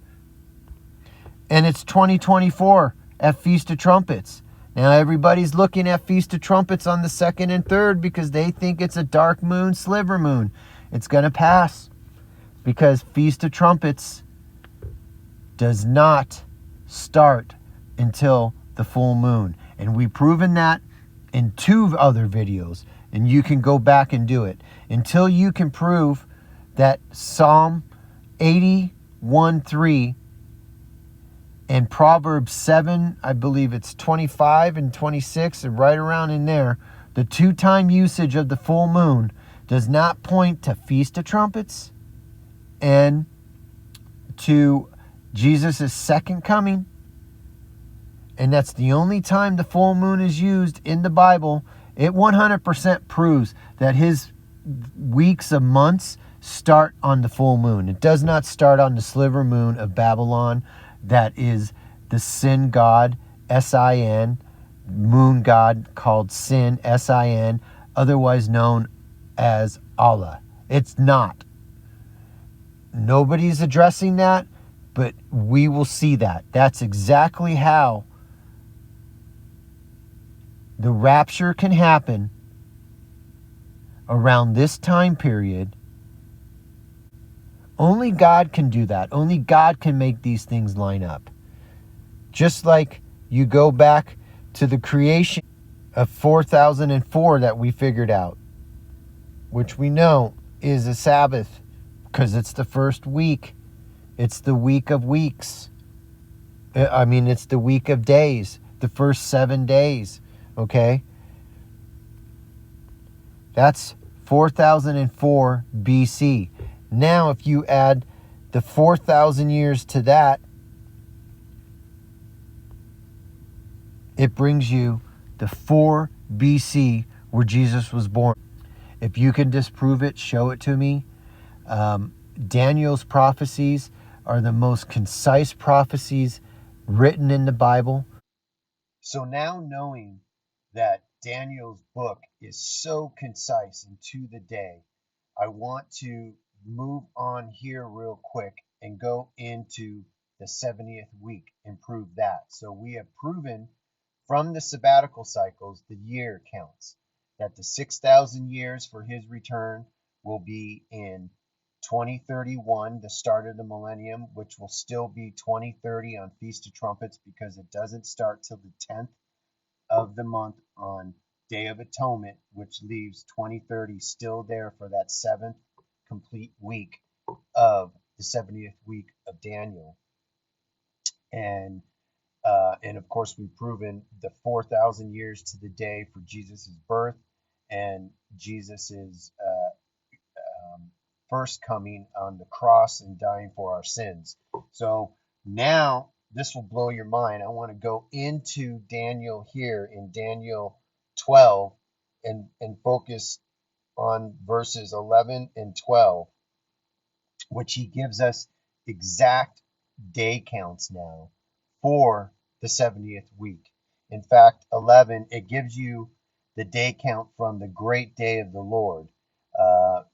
S1: And it's 2024 at Feast of Trumpets. Now everybody's looking at Feast of Trumpets on the 2nd and 3rd because they think it's a dark moon, sliver moon. It's going to pass because Feast of Trumpets does not start until the full moon. And we've proven that in 2 other videos, and you can go back and do it. Until you can prove that Psalm 81:3 and Proverbs 7, I believe it's 25 and 26, and right around in there, the 2-time usage of the full moon does not point to Feast of Trumpets and to Jesus' second coming. And that's the only time the full moon is used in the Bible. It 100% proves that his weeks of months start on the full moon. It does not start on the sliver moon of Babylon. That is the sin god, S-I-N, moon god called Sin, S-I-N, otherwise known as Allah. It's not. Nobody's addressing that, but we will see that. That's exactly how the rapture can happen around this time period. Only God can do that. Only God can make these things line up. Just like you go back to the creation of 4004 that we figured out, which we know is a Sabbath because it's the first week. It's the week of weeks. It's the week of days, the first 7 days. Okay? That's 4004 BC. Now, if you add the 4,000 years to that, it brings you the 4 BC where Jesus was born. If you can disprove it, show it to me. Daniel's prophecies are the most concise prophecies written in the Bible. So now knowing that Daniel's book is so concise and to the day, I want to move on here real quick and go into the 70th week and prove that. So we have proven from the sabbatical cycles, the year counts, that the 6,000 years for his return will be in 2031, the start of the millennium, which will still be 2030 on Feast of Trumpets because it doesn't start till the 10th of the month on Day of Atonement, which leaves 2030 still there for that 7th complete week of the 70th week of Daniel. And of course, we've proven the 4,000 years to the day for Jesus' birth and Jesus' first coming on the cross and dying for our sins. So now this will blow your mind. I want to go into Daniel here in Daniel 12 and focus on verses 11 and 12, which he gives us exact day counts now for the 70th week. In fact, 11, it gives you the day count from the great day of the Lord,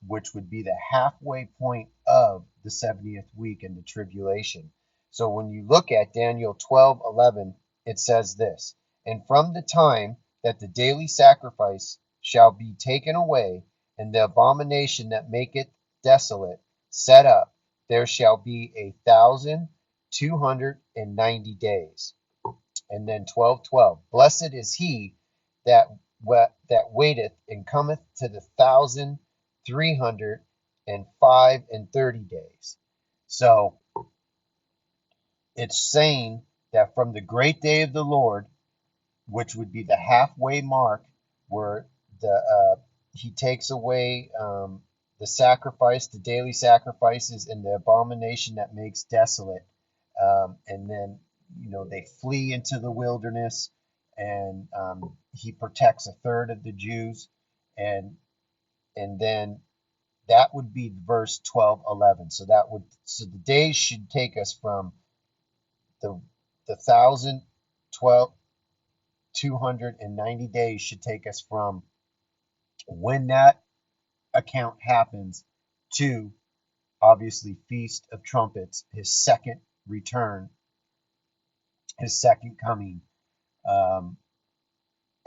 S1: which would be the halfway point of the 70th week in the tribulation. So when you look at Daniel 12:11, it says this, and from the time that the daily sacrifice shall be taken away, and the abomination that maketh desolate set up, there shall be 1,290 days. And then 12:12, blessed is he that waiteth and cometh to the 1,330 days. So it's saying that from the great day of the Lord, which would be the halfway mark, where he takes away the sacrifice, the daily sacrifices, and the abomination that makes desolate, and then they flee into the wilderness, and he protects a third of the Jews, and then that would be verse 12:11. So the days should take us from the 1,290 days should take us from when that account happens to obviously Feast of Trumpets, his second return, his second coming, um,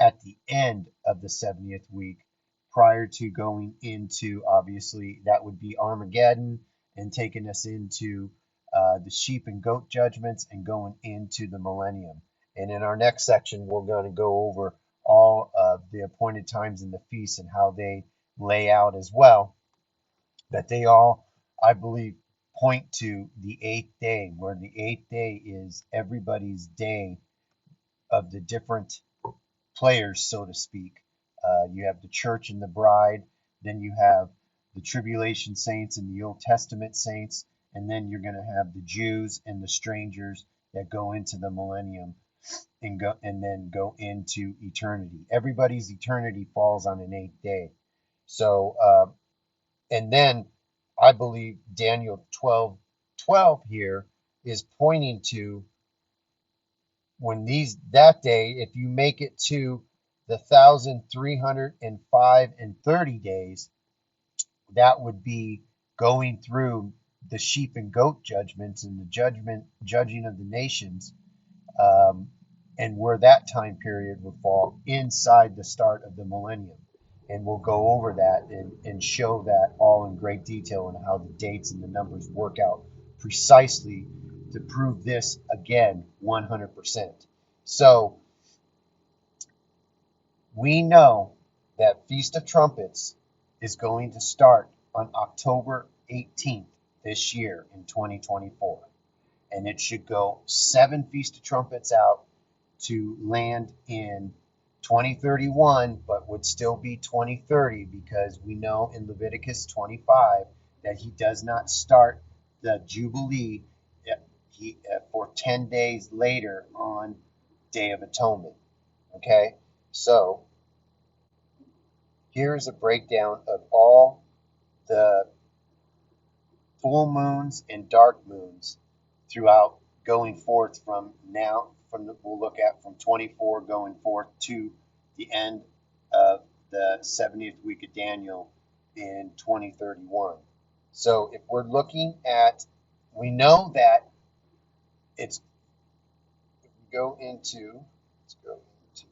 S1: at the end of the 70th week, prior to going into, obviously, that would be Armageddon, and taking us into the sheep and goat judgments and going into the millennium. And in our next section, we're going to go over all of the appointed times in the feast and how they lay out as well, that they all, I believe, point to the eighth day, where the eighth day is everybody's day of the different players, so to speak. You have the church and the bride, then you have the tribulation saints and the Old Testament saints, and then you're going to have the Jews and the strangers that go into the millennium and then go into eternity. Everybody's eternity falls on an eighth day. So, and then I believe Daniel 12:12 here is pointing to when that day, if you make it to the 1,305 and 30 days, that would be going through the sheep and goat judgments and the judging of the nations, um, and where that time period would fall inside the start of the millennium. And we'll go over that and show that all in great detail and how the dates and the numbers work out precisely to prove this again 100%. So we know that Feast of Trumpets is going to start on October 18th this year in 2024. And it should go 7 Feast of Trumpets out to land in 2031, but would still be 2030, because we know in Leviticus 25 that he does not start the Jubilee for 10 days later on Day of Atonement. Okay, so here's a breakdown of all the full moons and dark moons throughout, going forth from now, we'll look at from 24 going forth to the end of the 70th week of Daniel in 2031. So if we're looking at, we know that it's, if we go into, let's go into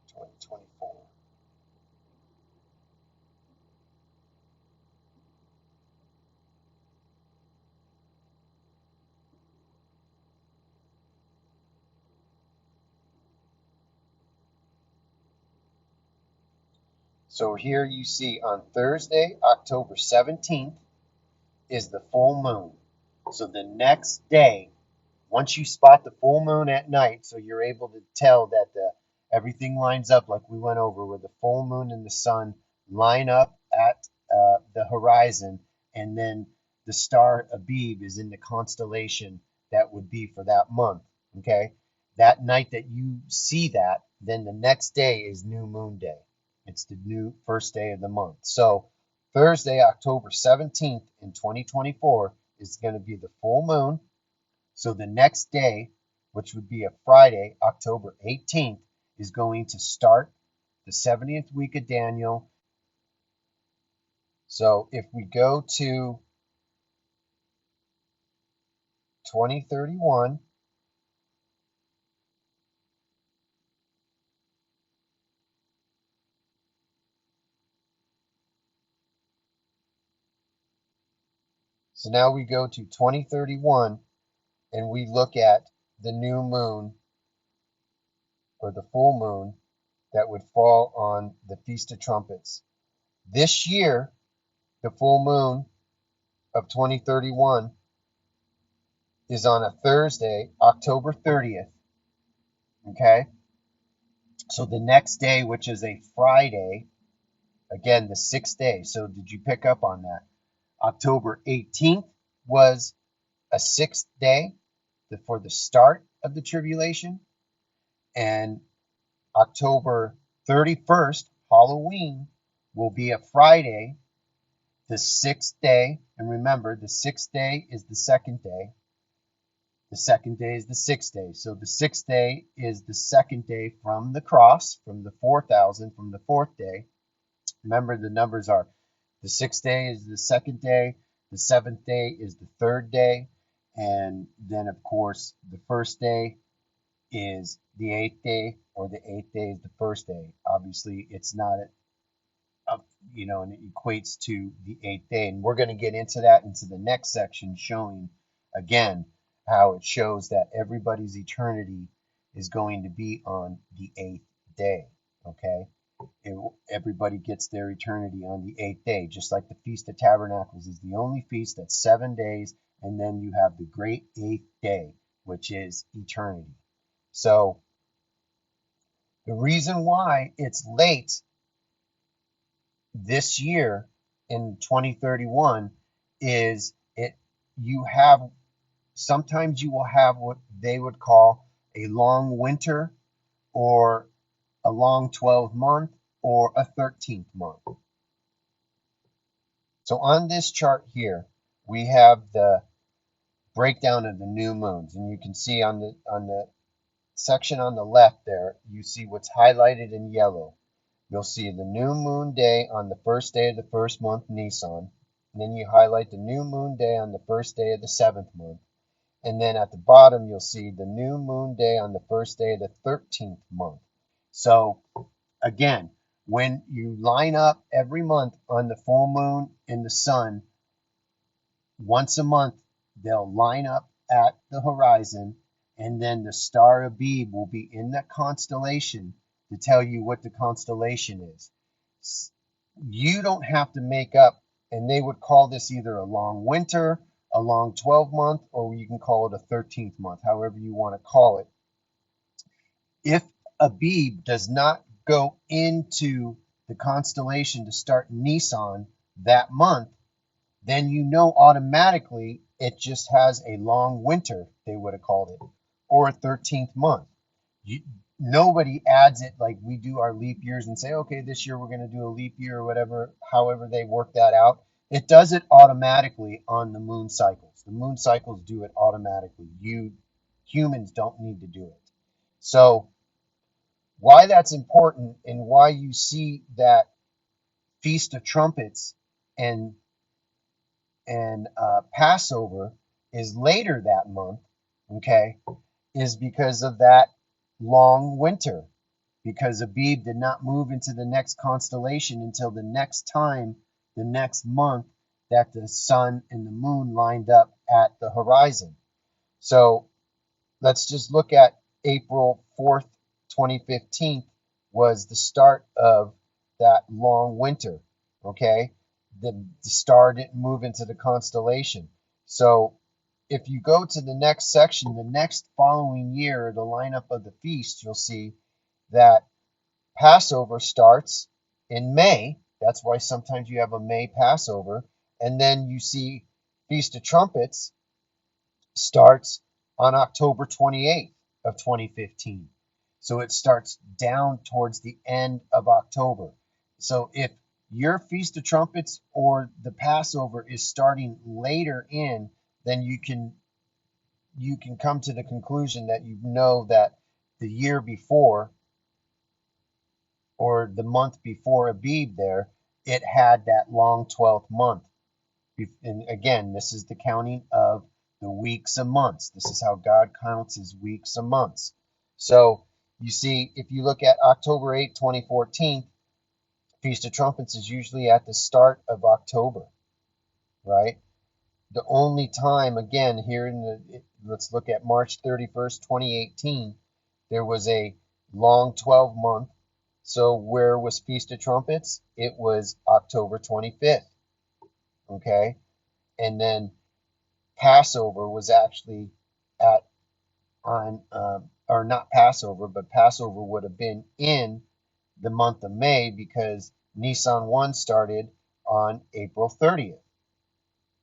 S1: 2024. So here you see on Thursday, October 17th, is the full moon. So the next day, once you spot the full moon at night, so you're able to tell that everything lines up like we went over, where the full moon and the sun line up at the horizon, and then the star Abib is in the constellation that would be for that month. Okay, that night that you see that, then the next day is new moon day. It's the new first day of the month. So Thursday, October 17th in 2024 is going to be the full moon. So the next day, which would be a Friday, October 18th, is going to start the 70th week of Daniel. So if we go to 2031, so now we go to 2031 and we look at the new moon, or the full moon, that would fall on the Feast of Trumpets. This year, the full moon of 2031 is on a Thursday, October 30th. Okay? So the next day, which is a Friday, again, the 6th day. So did you pick up on that? October 18th was a 6th day for the start of the tribulation. And October 31st, Halloween, will be a Friday, the sixth day. And remember, the sixth day is the second day. The second day is the sixth day. So the sixth day is the second day from the cross, from the 4,000, from the fourth day. Remember, the numbers are the sixth day is the second day, the seventh day is the third day, and then, of course, the first day is the eighth day, or the eighth day is the first day. Obviously, it's not and it equates to the eighth day. And we're going to get into that into the next section, showing again how it shows that everybody's eternity is going to be on the eighth day. Okay, everybody gets their eternity on the eighth day, just like the Feast of Tabernacles is the only feast that's 7 days, and then you have the great eighth day, which is eternity. So the reason why it's late this year in 2031 is you have sometimes you will have what they would call a long winter, or a long 12-month, or a 13th month. So on this chart here, we have the breakdown of the new moons, and you can see on the section on the left there, you see what's highlighted in yellow. You'll see the new moon day on the first day of the first month, Nisan. And then you highlight the new moon day on the first day of the seventh month. And then at the bottom, you'll see the new moon day on the first day of the 13th month. So again, when you line up every month on the full moon and the sun, once a month, they'll line up at the horizon, and then the star Abib will be in that constellation to tell you what the constellation is. You don't have to make up, and they would call this either a long winter, a long 12-month, or you can call it a 13th month, however you want to call it. If Abib does not go into the constellation to start Nisan that month, then you know automatically it just has a long winter, they would have called it, or a 13th month. Nobody adds it like we do our leap years and say, okay, this year we're going to do a leap year or whatever, however they work that out. It does it automatically on the moon cycles. The moon cycles do it automatically. Humans don't need to do it. So why that's important, and why you see that Feast of Trumpets and Passover is later that month, okay, is because of that long winter, because Abib did not move into the next constellation until the next month that the sun and the moon lined up at the horizon. So let's just look at April 4th, 2015 was the start of that long winter, okay? The star didn't move into the constellation. So if you go to the next section, the next following year, the lineup of the feast, you'll see that Passover starts in May. That's why sometimes you have a May Passover. And then you see Feast of Trumpets starts on October 28th of 2015. So it starts down towards the end of October. So if your Feast of Trumpets or the Passover is starting later in, then you can come to the conclusion that you know that the year before, or the month before Abib there, it had that long 12th month. And again, this is the counting of the weeks and months. This is how God counts his weeks and months. So you see, if you look at October 8, 2014, Feast of Trumpets is usually at the start of October, right? The only time, again, here let's look at March 31st, 2018, there was a long 12 month. So where was Feast of Trumpets? It was October 25th, okay? And then Passover was actually or not Passover, but Passover would have been in the month of May, because Nisan 1 started on April 30th.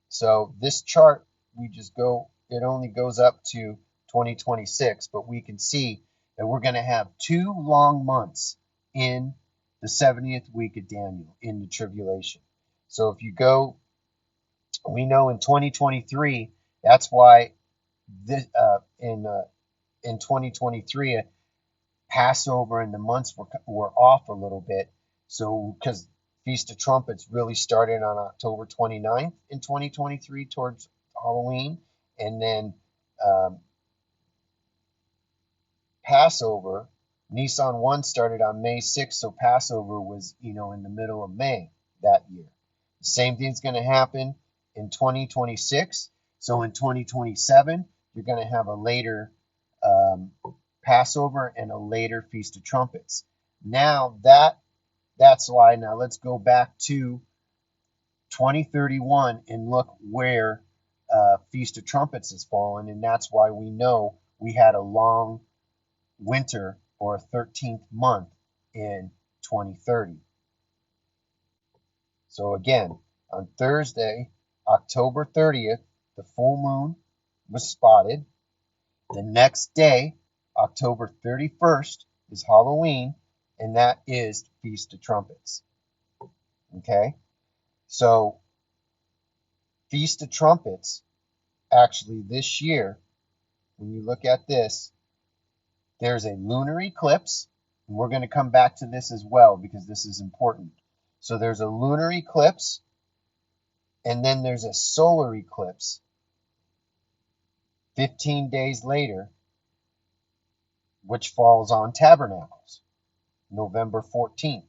S1: So this chart, it only goes up to 2026, but we can see that we're going to have 2 long months in the 70th week of Daniel in the tribulation. So if you go, we know in 2023, that's why this, in 2023, Passover and the months were off a little bit. So because Feast of Trumpets really started on October 29th in 2023 towards Halloween, and then um, Passover, Nissan 1 started on May 6th, so Passover was, in the middle of May that year. The same thing's going to happen in 2026. So in 2027, you're going to have a later um, Passover and a later Feast of Trumpets. Now that's why. Now let's go back to 2031 and look where Feast of Trumpets has fallen, and that's why we know we had a long winter or a 13th month in 2030. So again, on Thursday, October 30th, the full moon was spotted. The next day, October 31st, is Halloween, and that is Feast of Trumpets. Okay? So, Feast of Trumpets, actually this year, when you look at this, there's a lunar eclipse, and we're going to come back to this as well because this is important. So there's a lunar eclipse, and then there's a solar eclipse 15 days later, which falls on Tabernacles, November 14th,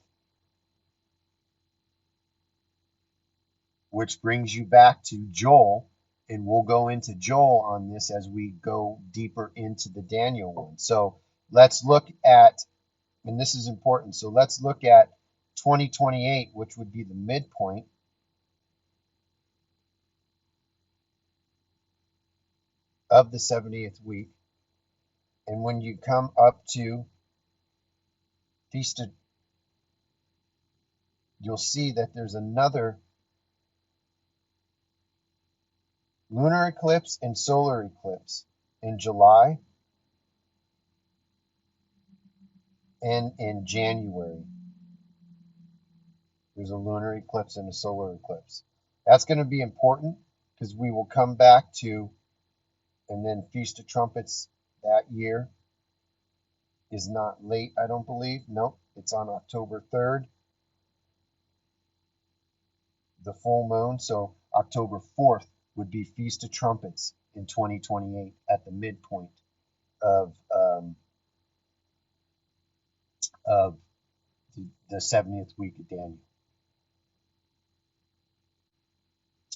S1: which brings you back to Joel, and we'll go into Joel on this as we go deeper into the Daniel one. So let's look at, and this is important, so let's look at 2028, which would be the midpoint of the 70th week. And when you come up to Feast of, you'll see that there's another lunar eclipse and solar eclipse in July and in January. There's a lunar eclipse and a solar eclipse. That's going to be important because we will come back to, and then Feast of Trumpets that year is not late, I don't believe. Nope, it's on October 3rd, the full moon. So October 4th would be Feast of Trumpets in 2028 at the midpoint of the 70th week of Daniel.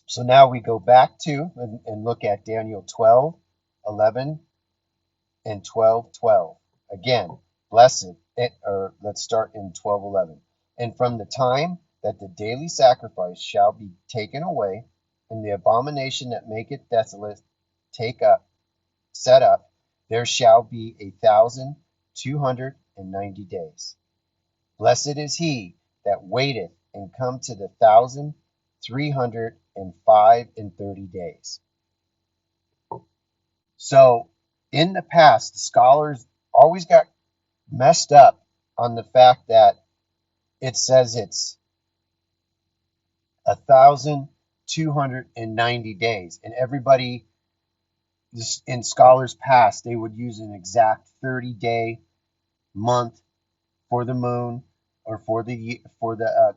S1: So now we go back to and look at Daniel 12, 11, and 12, 12. Again, blessed, or let's start in 12, 11. And from the time that the daily sacrifice shall be taken away, and the abomination that maketh desolate set up, there shall be 1,290 days. Blessed is he that waiteth and come to the 1,305 days. So in the past, the scholars always got messed up on the fact that it says it's 1,290 days, and everybody in scholars past, they would use an exact 30-day month for the moon or for the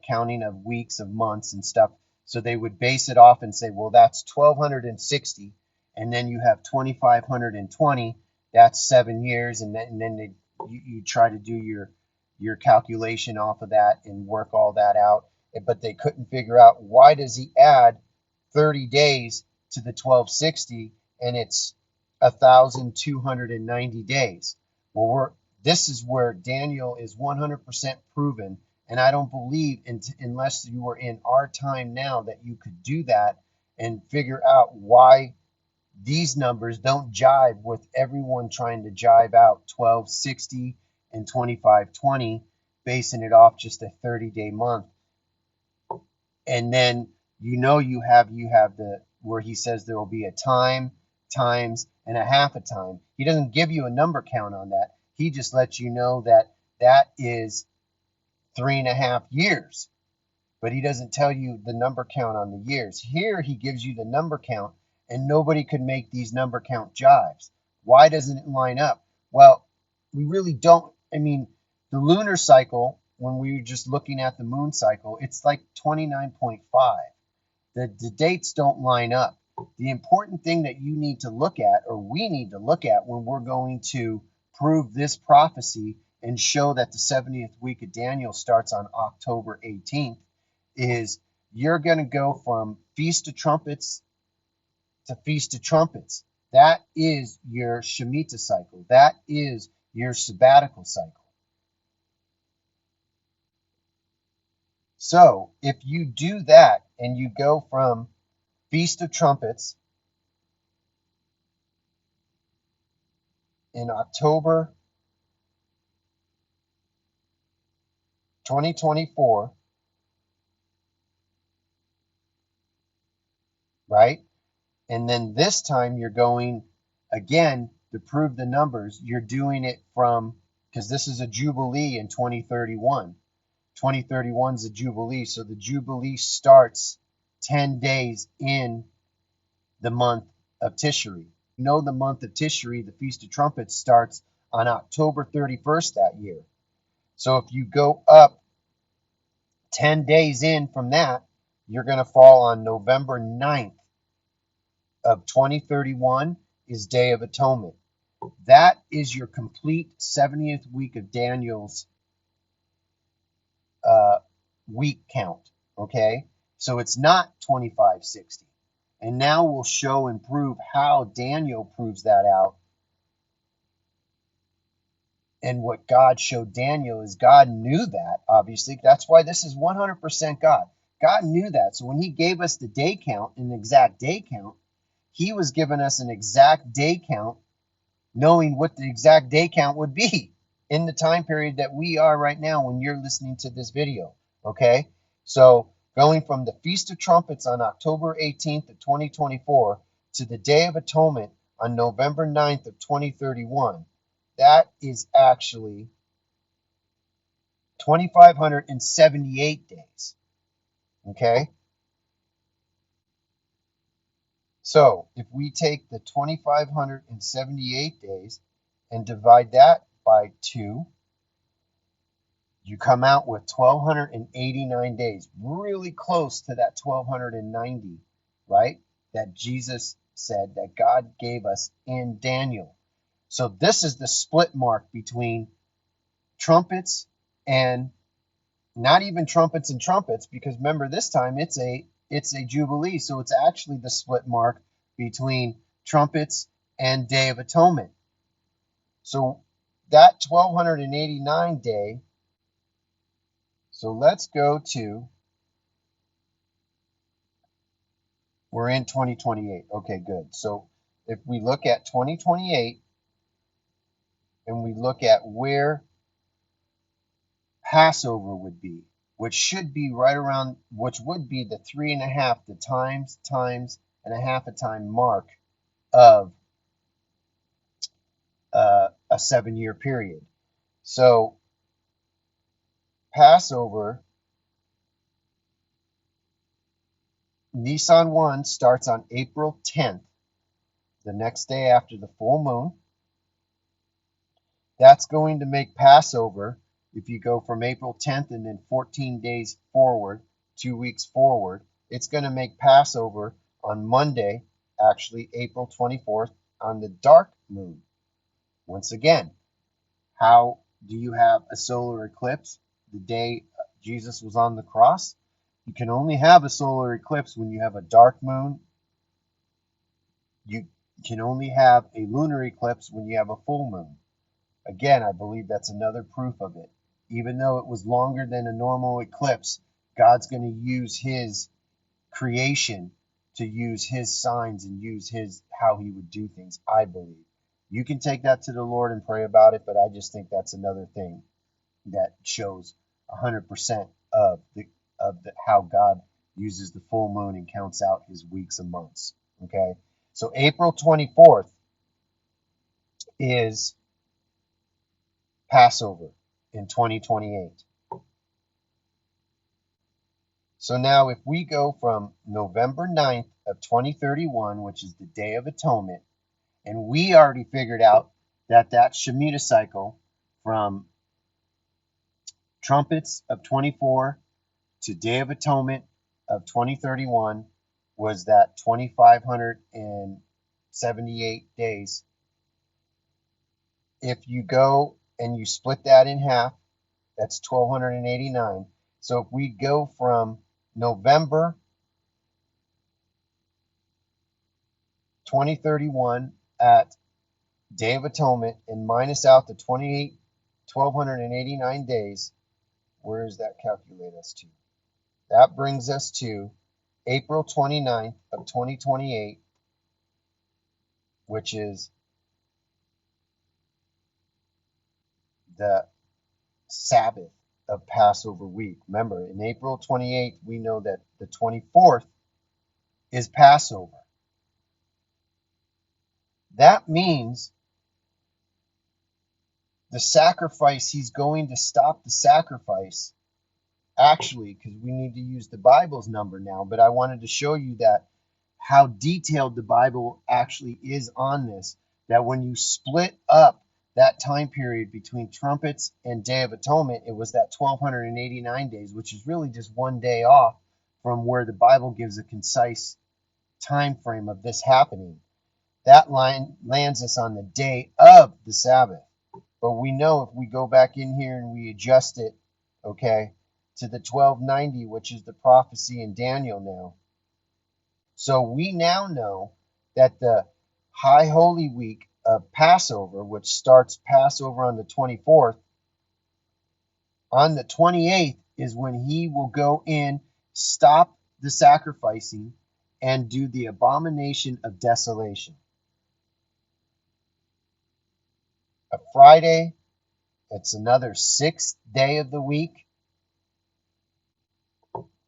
S1: counting of weeks of months and stuff. So they would base it off and say, well, that's 1,260, and then you have 2,520. That's 7 years, and then you try to do your calculation off of that and work all that out. But they couldn't figure out, why does he add 30 days to the 1,260 and it's 1,290 days? Well, this is where Daniel is 100% proven, and I don't believe unless you were in our time now that you could do that and figure out why these numbers don't jive with everyone trying to jive out 1,260 and 2,520, basing it off just a 30-day month. And then you have the where he says there will be a time, times, and a half a time. He doesn't give you a number count on that. He just lets you know that that is 3.5 years, but he doesn't tell you the number count on the years. Here he gives you the number count, and nobody could make these number count jives. Why doesn't it line up? Well, we really don't. I mean, the lunar cycle, when we were just looking at the moon cycle, it's like 29.5. The dates don't line up. The important thing that you need to look at, or we need to look at when we're going to prove this prophecy and show that the 70th week of Daniel starts on October 18th, is you're going to go from Feast of Trumpets to Feast of Trumpets. That is your Shemitah cycle. That is your sabbatical cycle. So if you do that and you go from Feast of Trumpets in October 2024, right? And then this time you're going again to prove the numbers. You're doing it from, because this is a Jubilee in 2031. 2031 is a Jubilee. So the Jubilee starts 10 days in the month of Tishri. The month of Tishri, the Feast of Trumpets, starts on October 31st that year. So if you go up 10 days in from that, you're going to fall on November 9th of 2031 is Day of Atonement. That is your complete 70th week of Daniel's week count, okay? So it's not 2560. And now we'll show and prove how Daniel proves that out. And what God showed Daniel is God knew that, obviously. That's why this is 100% God. God knew that. So when he gave us the day count, an exact day count, he was giving us an exact day count, knowing what the exact day count would be in the time period that we are right now when you're listening to this video, okay? So going from the Feast of Trumpets on October 18th of 2024 to the Day of Atonement on November 9th of 2031, that is actually 2,578 days, okay? So if we take the 2,578 days and divide that by 2, you come out with 1,289 days, really close to that 1,290, right? That Jesus said that God gave us in Daniel. So this is the split mark between trumpets and not even trumpets and trumpets, because remember this time it's a Jubilee. So it's actually the split mark between trumpets and Day of Atonement. So that 1,289 day, so let's go to, we're in 2028. Okay, good. So if we look at 2028 and we look at where Passover would be, which should be right around, which would be the 3.5, the times and a half a time mark of a 7-year period. So Passover, Nisan 1 starts on April 10th, the next day after the full moon. That's going to make Passover, if you go from April 10th and then 14 days forward, 2 weeks forward, it's going to make Passover on Monday, actually April 24th, on the dark moon. Once again, how do you have a solar eclipse the day Jesus was on the cross? You can only have a solar eclipse when you have a dark moon. You can only have a lunar eclipse when you have a full moon. Again, I believe that's another proof of it. Even though it was longer than a normal eclipse, God's going to use his creation to use his signs and use his how he would do things, I believe. You can take that to the Lord and pray about it, but I just think that's another thing that shows 100% of how God uses the full moon and counts out his weeks and months. Okay, so April 24th is Passover in 2028. So now if we go from November 9th of 2031, which is the Day of Atonement, and we already figured out that that Shemitah cycle from trumpets of 24 to Day of Atonement of 2031 was that 2,578 days. If you go and you split that in half, that's 1,289. So if we go from November 2031 at Day of Atonement and minus out the 1,289 days, where does that calculate us to? That brings us to April 29th of 2028, which is the Sabbath of Passover week. Remember, in April 28th, we know that the 24th is Passover. That means the sacrifice, he's going to stop the sacrifice, actually, because we need to use the Bible's number now, but I wanted to show you that how detailed the Bible actually is on this, that when you split up that time period between trumpets and Day of Atonement, it was that 1,289 days, which is really just one day off from where the Bible gives a concise time frame of this happening. That line lands us on the day of the Sabbath. But we know if we go back in here and we adjust it, okay, to the 1290, which is the prophecy in Daniel now. So we now know that the High Holy Week of Passover, which starts Passover on the 24th, on the 28th is when he will go in, stop the sacrificing, and do the abomination of desolation. A Friday, it's another sixth day of the week.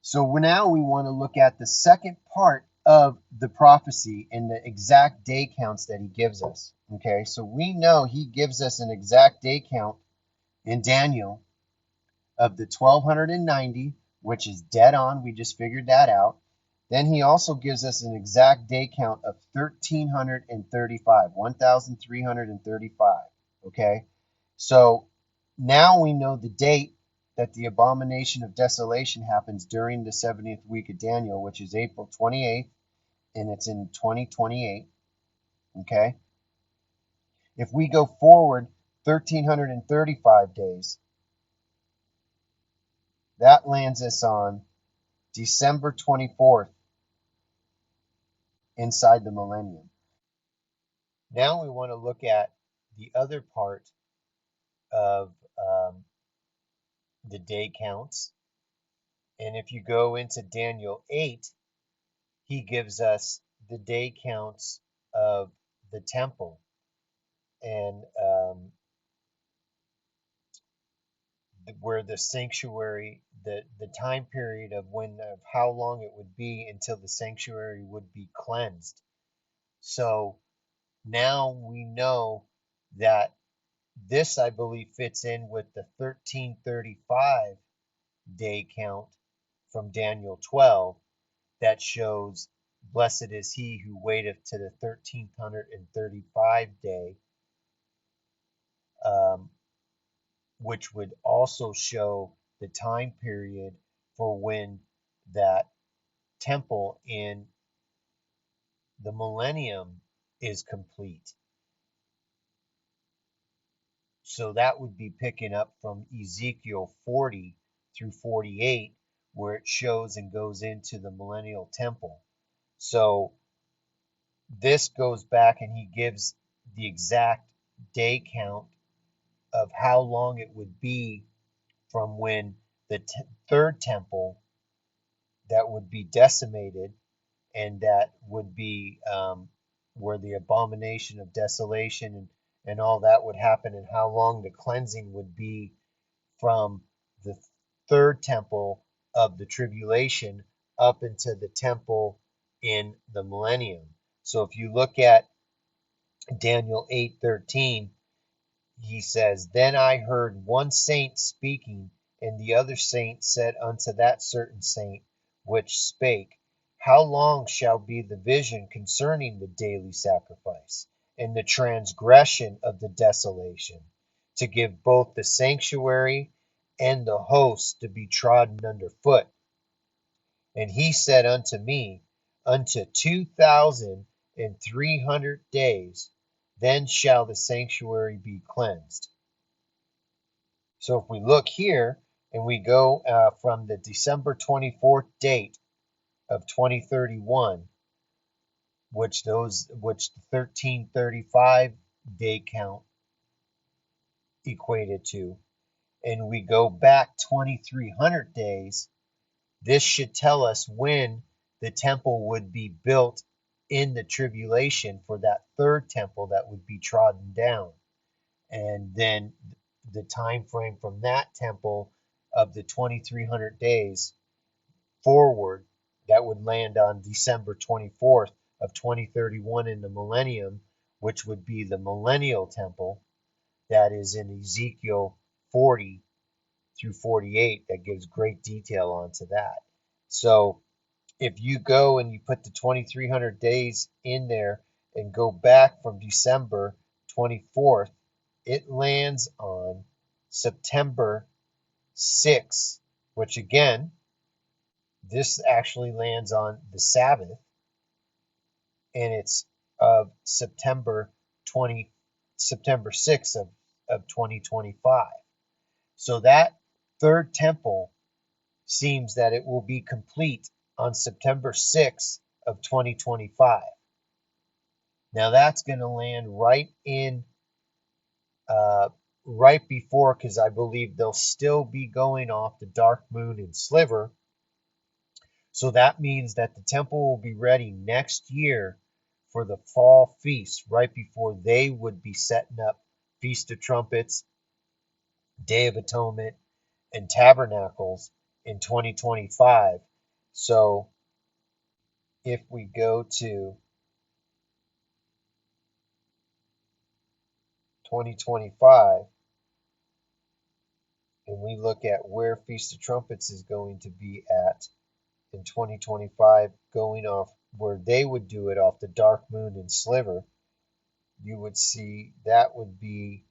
S1: So now we want to look at the second part of the prophecy and the exact day counts that he gives us. Okay, so we know he gives us an exact day count in Daniel of the 1290, which is dead on. We just figured that out. Then he also gives us an exact day count of 1335. Okay, so now we know the date that the abomination of desolation happens during the 70th week of Daniel, which is April 28th, and it's in 2028. Okay, if we go forward 1335 days, that lands us on December 24th inside the millennium. Now we want to look at the other part of the day counts. And if you go into Daniel 8, he gives us the day counts of the temple and where the sanctuary, the time period of how long it would be until the sanctuary would be cleansed. So now we know that this, I believe, fits in with the 1335 day count from Daniel 12 that shows, blessed is he who waiteth to the 1335 day, which would also show the time period for when that temple in the millennium is complete. So that would be picking up from Ezekiel 40 through 48, where it shows and goes into the millennial temple. So this goes back and he gives the exact day count of how long it would be from when the third temple that would be decimated, and that would be where the abomination of desolation and all that would happen, and how long the cleansing would be from the third temple of the tribulation up into the temple in the millennium. So if you look at Daniel 8:13, he says, Then I heard one saint speaking, and the other saint said unto that certain saint which spake, How long shall be the vision concerning the daily sacrifice, and the transgression of the desolation, to give both the sanctuary and the host to be trodden under foot? And he said unto me, Unto 2,300 days, then shall the sanctuary be cleansed. So if we look here and we go from the December 24th date of 2031, which the 1335 day count equated to, and we go back 2,300 days, this should tell us when the temple would be built in the tribulation for that third temple that would be trodden down. And then the time frame from that temple of the 2,300 days forward, that would land on December 24th of 2031 in the millennium, which would be the millennial temple that is in Ezekiel 40 through 48. That gives great detail onto that. So if you go and you put the 2,300 days in there and go back from December 24th, it lands on September 6th, which again, this actually lands on the Sabbath, and it's of September 6th of 2025. So that third temple seems that it will be complete on September 6th of 2025. Now that's going to land right in right before, because I believe they'll still be going off the dark moon and sliver. So that means that the temple will be ready next year for the fall feast, right before they would be setting up Feast of Trumpets, Day of Atonement, and Tabernacles in 2025. So if we go to 2025 and we look at where Feast of Trumpets is going to be at in 2025, going off where they would do it off the dark moon and sliver, you would see that would be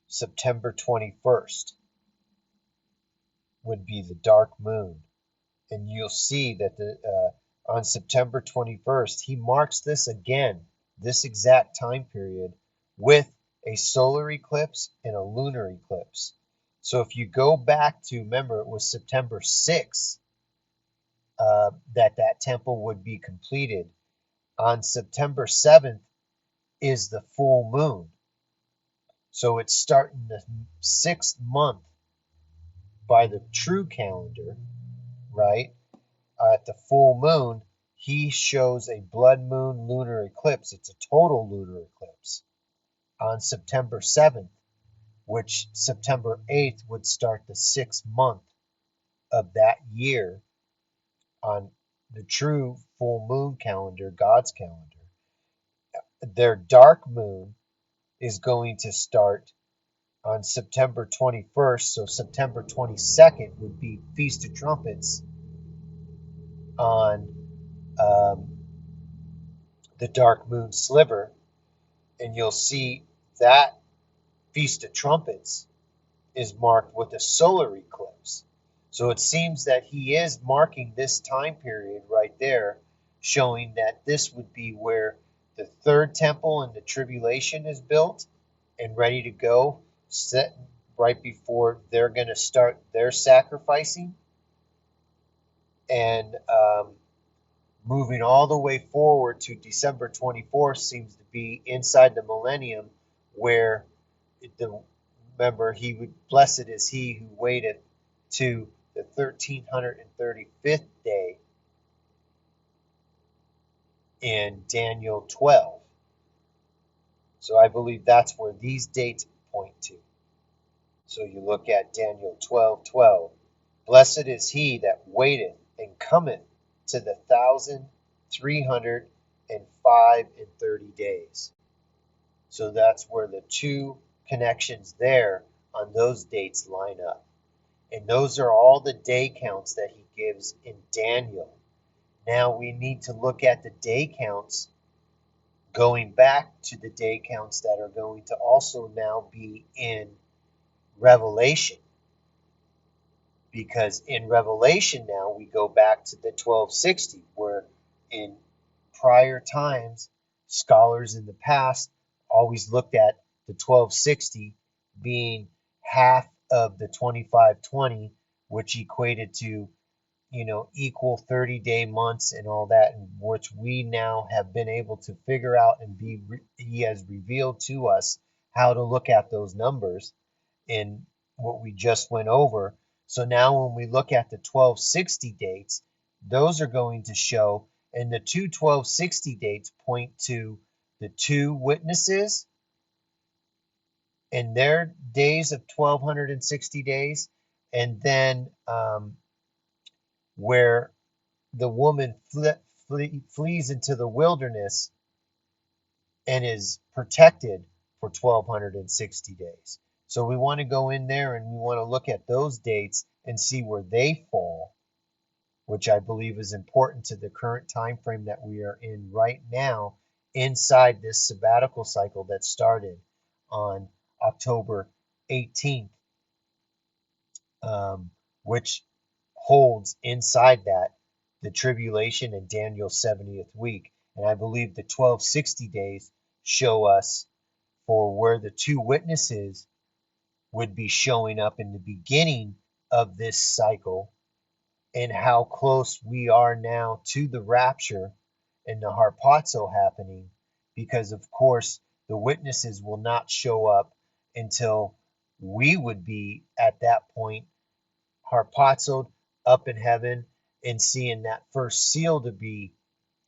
S1: September 21st would be the dark moon. And you'll see that on September 21st, he marks this again, this exact time period, with a solar eclipse and a lunar eclipse. So if you go back to, remember, it was September 6th that temple would be completed. On September 7th is the full moon. So it's starting the 6th month by the true calendar, right? At the full moon, he shows a blood moon lunar eclipse. It's a total lunar eclipse on September 7th, which September 8th would start the 6th month of that year on the true full moon calendar, God's calendar. Their dark moon is going to start on September 21st, so September 22nd would be Feast of Trumpets on the dark moon sliver, and you'll see that Feast of Trumpets is marked with a solar eclipse. So it seems that he is marking this time period right there, showing that this would be where the third temple in the tribulation is built and ready to go, set right before they're going to start their sacrificing, and moving all the way forward to December 24th seems to be inside the millennium, where remember, he would, blessed is he who waiteth to the 1335th day in Daniel 12. So I believe that's where these dates point to. So you look at Daniel 12:12. Blessed is he that waiteth and cometh to the 1305 5 and 30 days. So that's where the two connections there on those dates line up. And those are all the day counts that he gives in Daniel. Now we need to look at the day counts going back to the day counts that are going to also now be in Revelation. Because in Revelation now we go back to the 1260, where in prior times, scholars in the past always looked at the 1260 being half of the 2520, which equated to equal 30-day months and all that, and which we now have been able to figure out, and he has revealed to us how to look at those numbers in what we just went over. So now when we look at the 1260 dates, those are going to show, and the two 1260 dates point to the two witnesses and their days of 1260 days, and then where the woman flees into the wilderness and is protected for 1260 days. So we want to go in there and we want to look at those dates and see where they fall, which I believe is important to the current time frame that we are in right now inside this sabbatical cycle that started on October 18th, which holds inside that the tribulation and Daniel's 70th week. And I believe the 1260 days show us for where the two witnesses would be showing up in the beginning of this cycle, and how close we are now to the rapture and the harpazo happening, because of course the witnesses will not show up until we would be at that point harpazoed up in heaven and seeing that first seal to be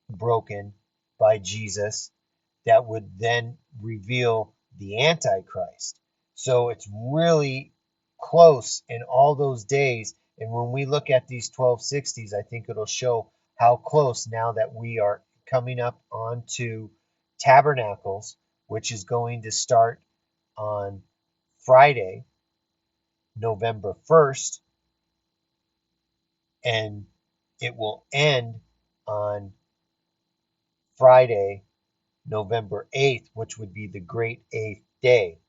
S1: broken by Jesus, that would then reveal the Antichrist. So it's really close in all those days. And when we look at these 1260s, I think it'll show how close now that we are coming up onto Tabernacles, which is going to start on Friday, November 1st, and it will end on Friday, November 8th, which would be the great eighth day.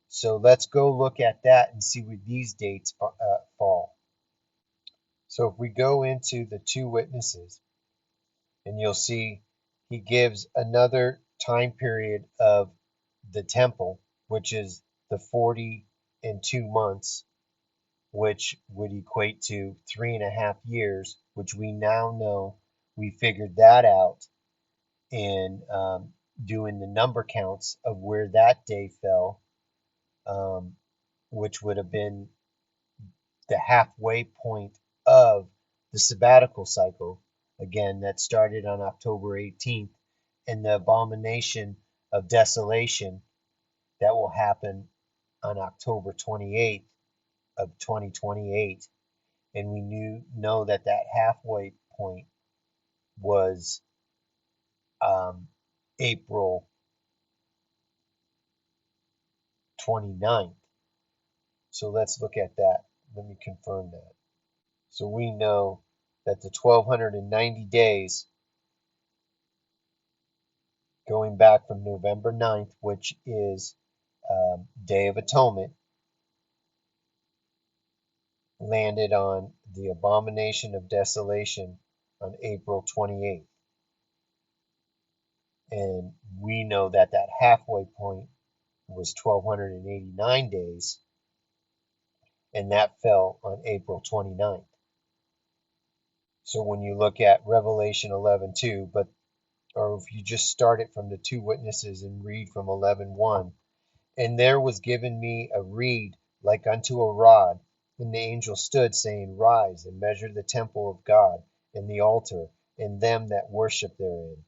S1: So let's go look at that and see where these dates fall. So if we go into the two witnesses, and you'll see he gives another time period of the temple, which is the 40 and 2 months, which would equate to 3.5 years, which we now know. We figured that out in doing the number counts of where that day fell, which would have been the halfway point of the sabbatical cycle. Again, that started on October 18th, and the abomination of desolation that will happen on October 28th of 2028. And we know that that halfway point was April 29th. So let's look at that. Let me confirm that. So we know that the 1290 days going back from November 9th, which is Day of Atonement, landed on the abomination of desolation on April 28th. And we know that that halfway point was 1289 days, and that fell on April 29th. So when you look at Revelation 11:2, or if you just start it from the two witnesses and read from 11:1, and there was given me a reed like unto a rod, and the angel stood, saying, Rise and measure the temple of God, and the altar, and them that worship therein.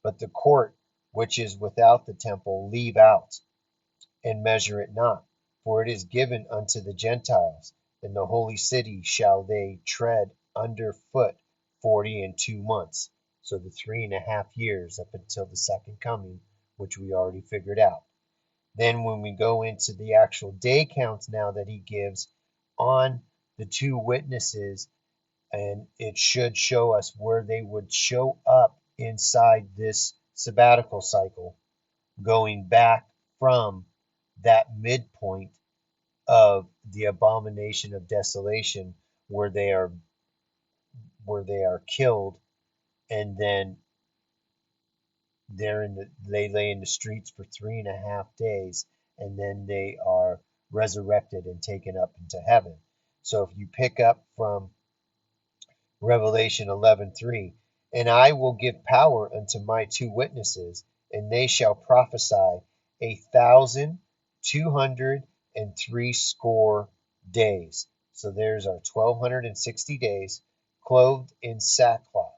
S1: But the court which is without the temple leave out, and measure it not, for it is given unto the Gentiles, and the holy city shall they tread under foot 40 and 2 months. So the 3.5 years up until the second coming, which we already figured out. Then when we go into the actual day counts now that he gives on the two witnesses, and it should show us where they would show up inside this sabbatical cycle, going back from that midpoint of the abomination of desolation where they are killed, and then they lay in the streets for 3.5 days, and then they are resurrected and taken up into heaven. So if you pick up from Revelation 11:3, and I will give power unto my two witnesses, and they shall prophesy 1,260 days. So there's our 1,260 days, clothed in sackcloth.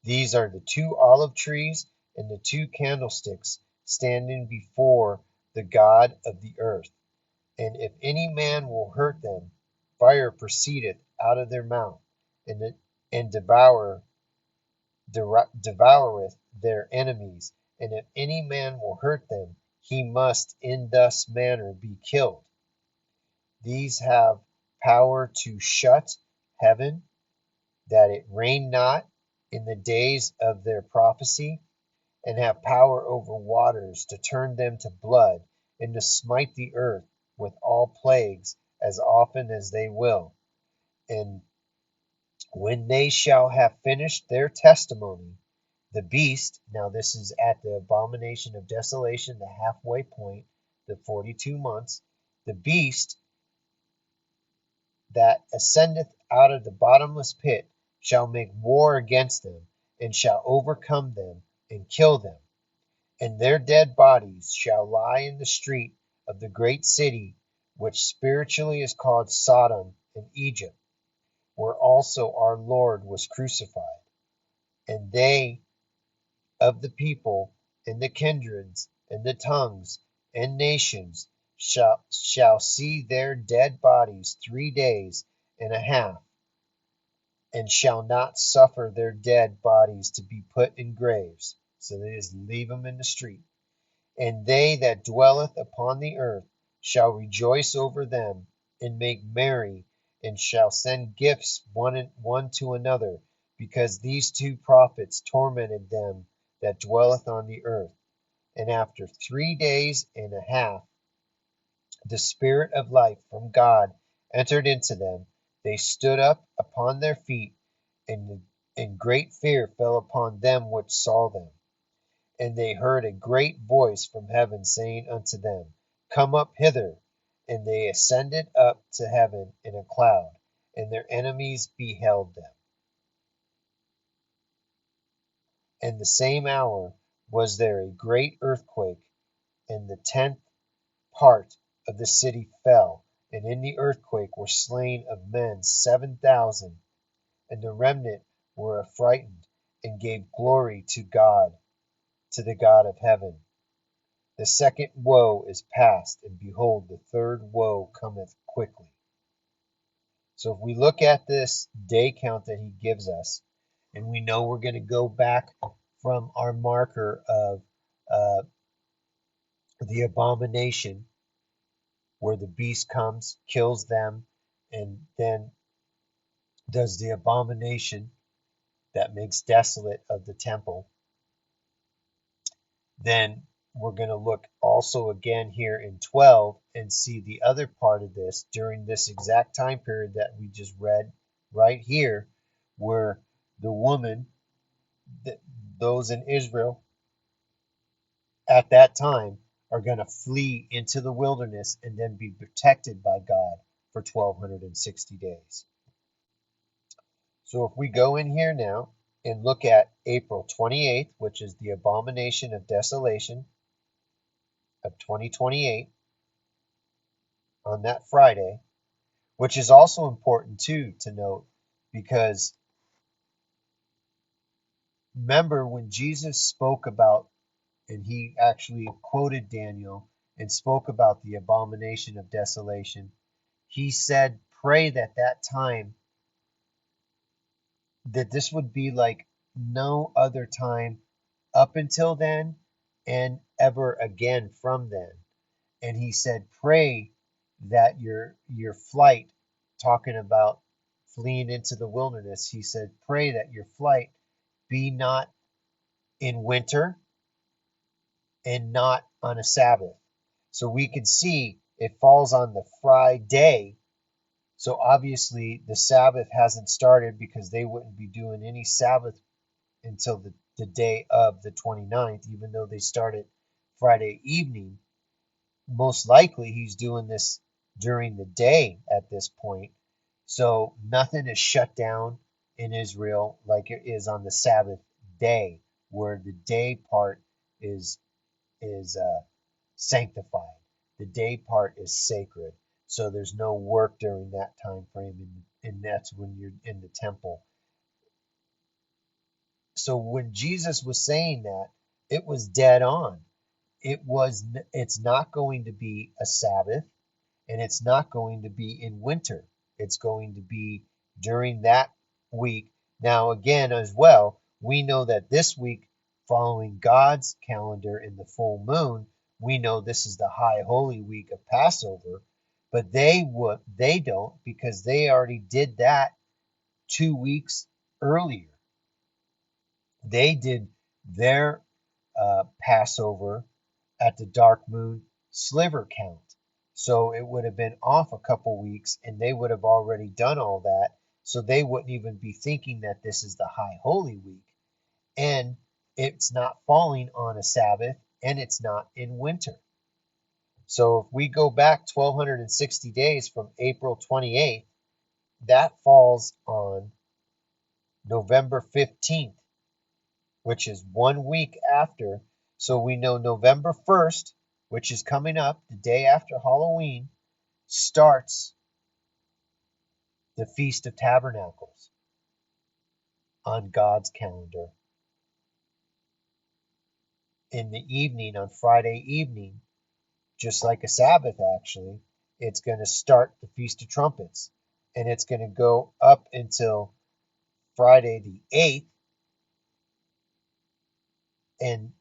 S1: These are the two olive trees and the two candlesticks standing before the God of the earth. And if any man will hurt them, fire proceedeth out of their mouth, and devoureth their enemies. And if any man will hurt them, he must in thus manner be killed. These have power to shut heaven, that it rain not in the days of their prophecy, and have power over waters to turn them to blood, and to smite the earth with all plagues as often as they will. And when they shall have finished their testimony, the beast, now this is at the abomination of desolation, the halfway point, the 42 months, the beast that ascendeth out of the bottomless pit shall make war against them, and shall overcome them, and kill them. And their dead bodies shall lie in the street of the great city, which spiritually is called Sodom and Egypt, where also our Lord was crucified. And they of the people, and the kindreds, and the tongues, and nations shall see their dead bodies 3 days and a half, and shall not suffer their dead bodies to be put in graves. So they just leave them in the street. And they that dwelleth upon the earth shall rejoice over them, and make merry, and shall send gifts one to another, because these two prophets tormented them that dwelleth on the earth. And after 3 days and a half, the Spirit of life from God entered into them. They stood up upon their feet, and great fear fell upon them which saw them. And they heard a great voice from heaven saying unto them, Come up hither. And they ascended up to heaven in a cloud, and their enemies beheld them. And the same hour was there a great earthquake, and the 10th part of the city fell, and in the earthquake were slain of men 7,000. And the remnant were affrighted, and gave glory to God, to the God of heaven. The second woe is past, and behold, the third woe cometh quickly. So if we look at this day count that he gives us, and we know we're going to go back from our marker of uh, the abomination, where the beast comes, kills them, and then does the abomination that makes desolate of the temple. Then we're going to look also again here in 12 and see the other part of this during this exact time period that we just read right here, where the woman, those in Israel at that time, are going to flee into the wilderness and then be protected by God for 1,260 days. So if we go in here now and look at April 28th, which is the abomination of desolation of 2028, on that Friday, which is also important too to note, because remember when Jesus spoke about, and he actually quoted Daniel and spoke about the abomination of desolation, he said, pray that time, that this would be like no other time up until then and ever again from then. And he said, pray that your flight, talking about fleeing into the wilderness, he said, pray that your flight be not in winter and not on a Sabbath. So we can see it falls on the Friday. So obviously the Sabbath hasn't started because they wouldn't be doing any Sabbath until the day of the 29th, even though they started Friday evening. Most likely he's doing this during the day at this point. So nothing is shut down in Israel like it is on the Sabbath day, where the day part is sanctified. The day part is sacred. So there's no work during that time frame, and that's when you're in the temple. So when Jesus was saying that, it was dead on. It's not going to be a Sabbath, and it's not going to be in winter. It's going to be during that week. Now, again, as well, we know that this week, following God's calendar in the full moon, we know this is the high holy week of Passover, but they don't, because they already did that 2 weeks earlier. They did their Passover at the dark moon sliver count. So it would have been off a couple weeks, and they would have already done all that. So they wouldn't even be thinking that this is the high holy week. And it's not falling on a Sabbath, and it's not in winter. So if we go back 1260 days from April 28th, that falls on November 15th, which is 1 week after. So we know November 1st, which is coming up, the day after Halloween, starts the Feast of Tabernacles on God's calendar. In the evening, on Friday evening, just like a Sabbath actually, it's going to start the Feast of Trumpets. And it's going to go up until Friday the 8th. And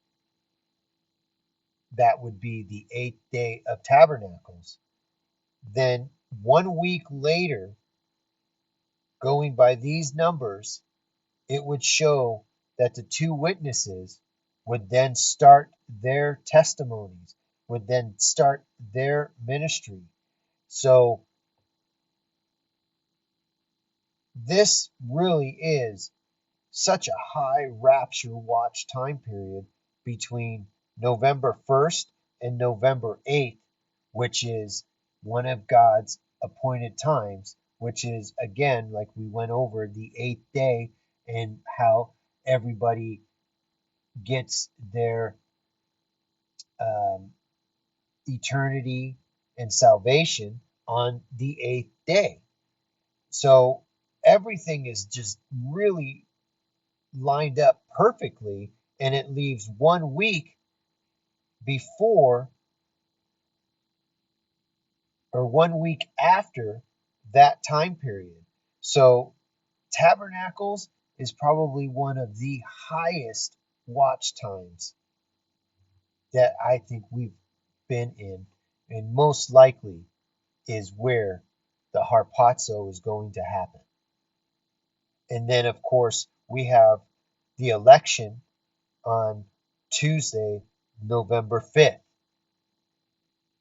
S1: that would be the 8th day of Tabernacles. Then 1 week later, going by these numbers, it would show that the two witnesses would then start their testimonies, would then start their ministry. So this really is such a high rapture watch time period between November 1st and November 8th, which is one of God's appointed times, which is, again, like we went over, the 8th day, and how everybody gets their um, eternity and salvation on the 8th day. So everything is just really lined up perfectly, and it leaves 1 week before or 1 week after that time period. So Tabernacles is probably one of the highest watch times that I think we've been in, and most likely is where the harpazo is going to happen. And then, of course, we have the election on Tuesday, November 5th.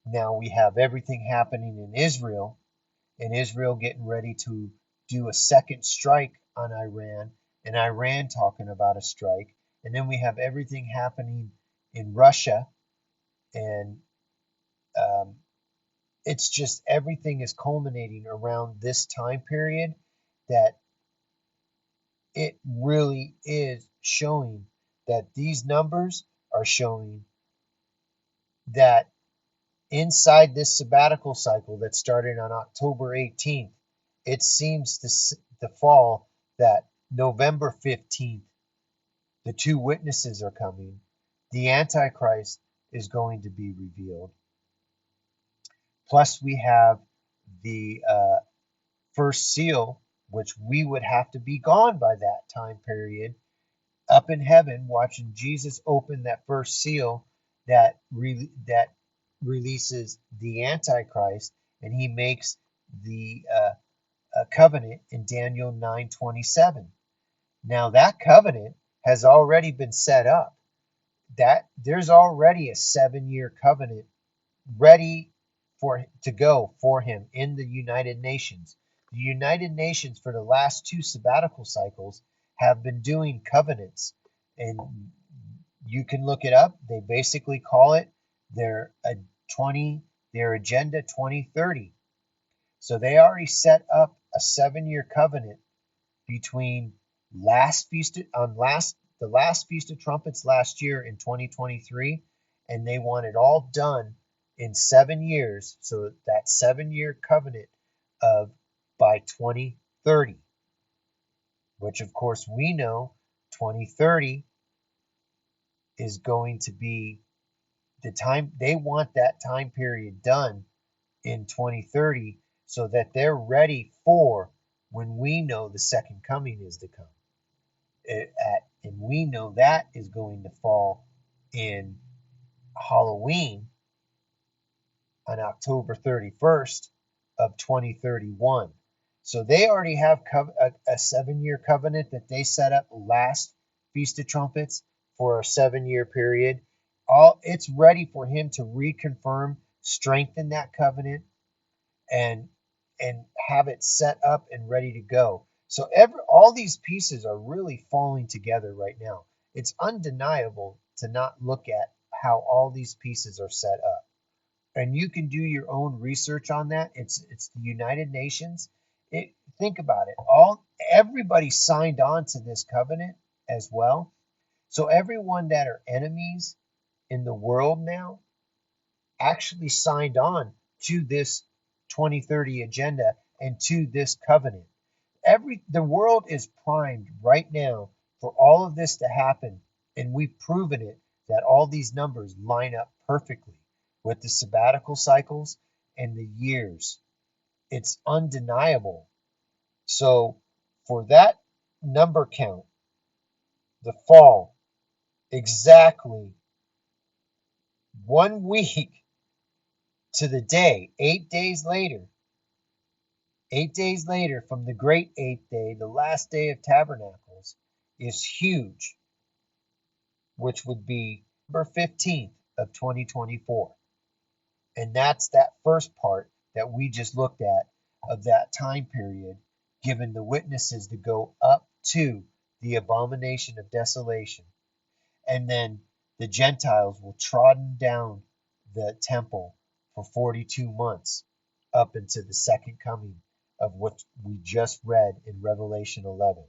S1: Now we have everything happening in Israel, and Israel getting ready to do a second strike on Iran, and Iran talking about a strike. And then we have everything happening in Russia, and um, it's just everything is culminating around this time period, that it really is showing that these numbers are showing that inside this sabbatical cycle that started on October 18th, it seems to fall that November 15th, the two witnesses are coming. The Antichrist is going to be revealed. Plus, we have the first seal, which we would have to be gone by that time period. up in heaven watching Jesus open that first seal that releases the Antichrist, and he makes the covenant in Daniel 9:27. Now that covenant has already been set up. That there's already a 7-year covenant ready for to go for him in the United Nations. The United Nations for the last 2 sabbatical cycles have been doing covenants, and you can look it up. They basically call it their 20 their agenda 2030. So they already set up a 7-year covenant between last feast on last the last Feast of Trumpets last year in 2023, and they want it all done in 7 years. So that 7-year covenant of by 2030, which of course we know 2030 is going to be the time they want that time period done in 2030 so that they're ready for when we know the second coming is to come. And we know that is going to fall in Halloween on October 31st of 2031. So they already have a 7-year covenant that they set up last Feast of Trumpets for a 7-year period. It's ready for him to reconfirm, strengthen that covenant, and have it set up and ready to go. So all these pieces are really falling together right now. It's undeniable to not look at how all these pieces are set up. And you can do your own research on that. It's the United Nations. Think about it. Everybody signed on to this covenant as well. So everyone that are enemies in the world now actually signed on to this 2030 agenda and to this covenant. The world is primed right now for all of this to happen, and we've proven it that all these numbers line up perfectly with the sabbatical cycles and the years. It's undeniable. So for that number count, the fall, exactly 1 week to the day, 8 days later, 8 days later from the great eighth day, the last day of tabernacles, is huge, which would be November 15th of 2024. And that's that first part that we just looked at of that time period, given the witnesses to go up to the abomination of desolation. And then the Gentiles will trodden down the temple for 42 months up into the second coming of what we just read in Revelation 11.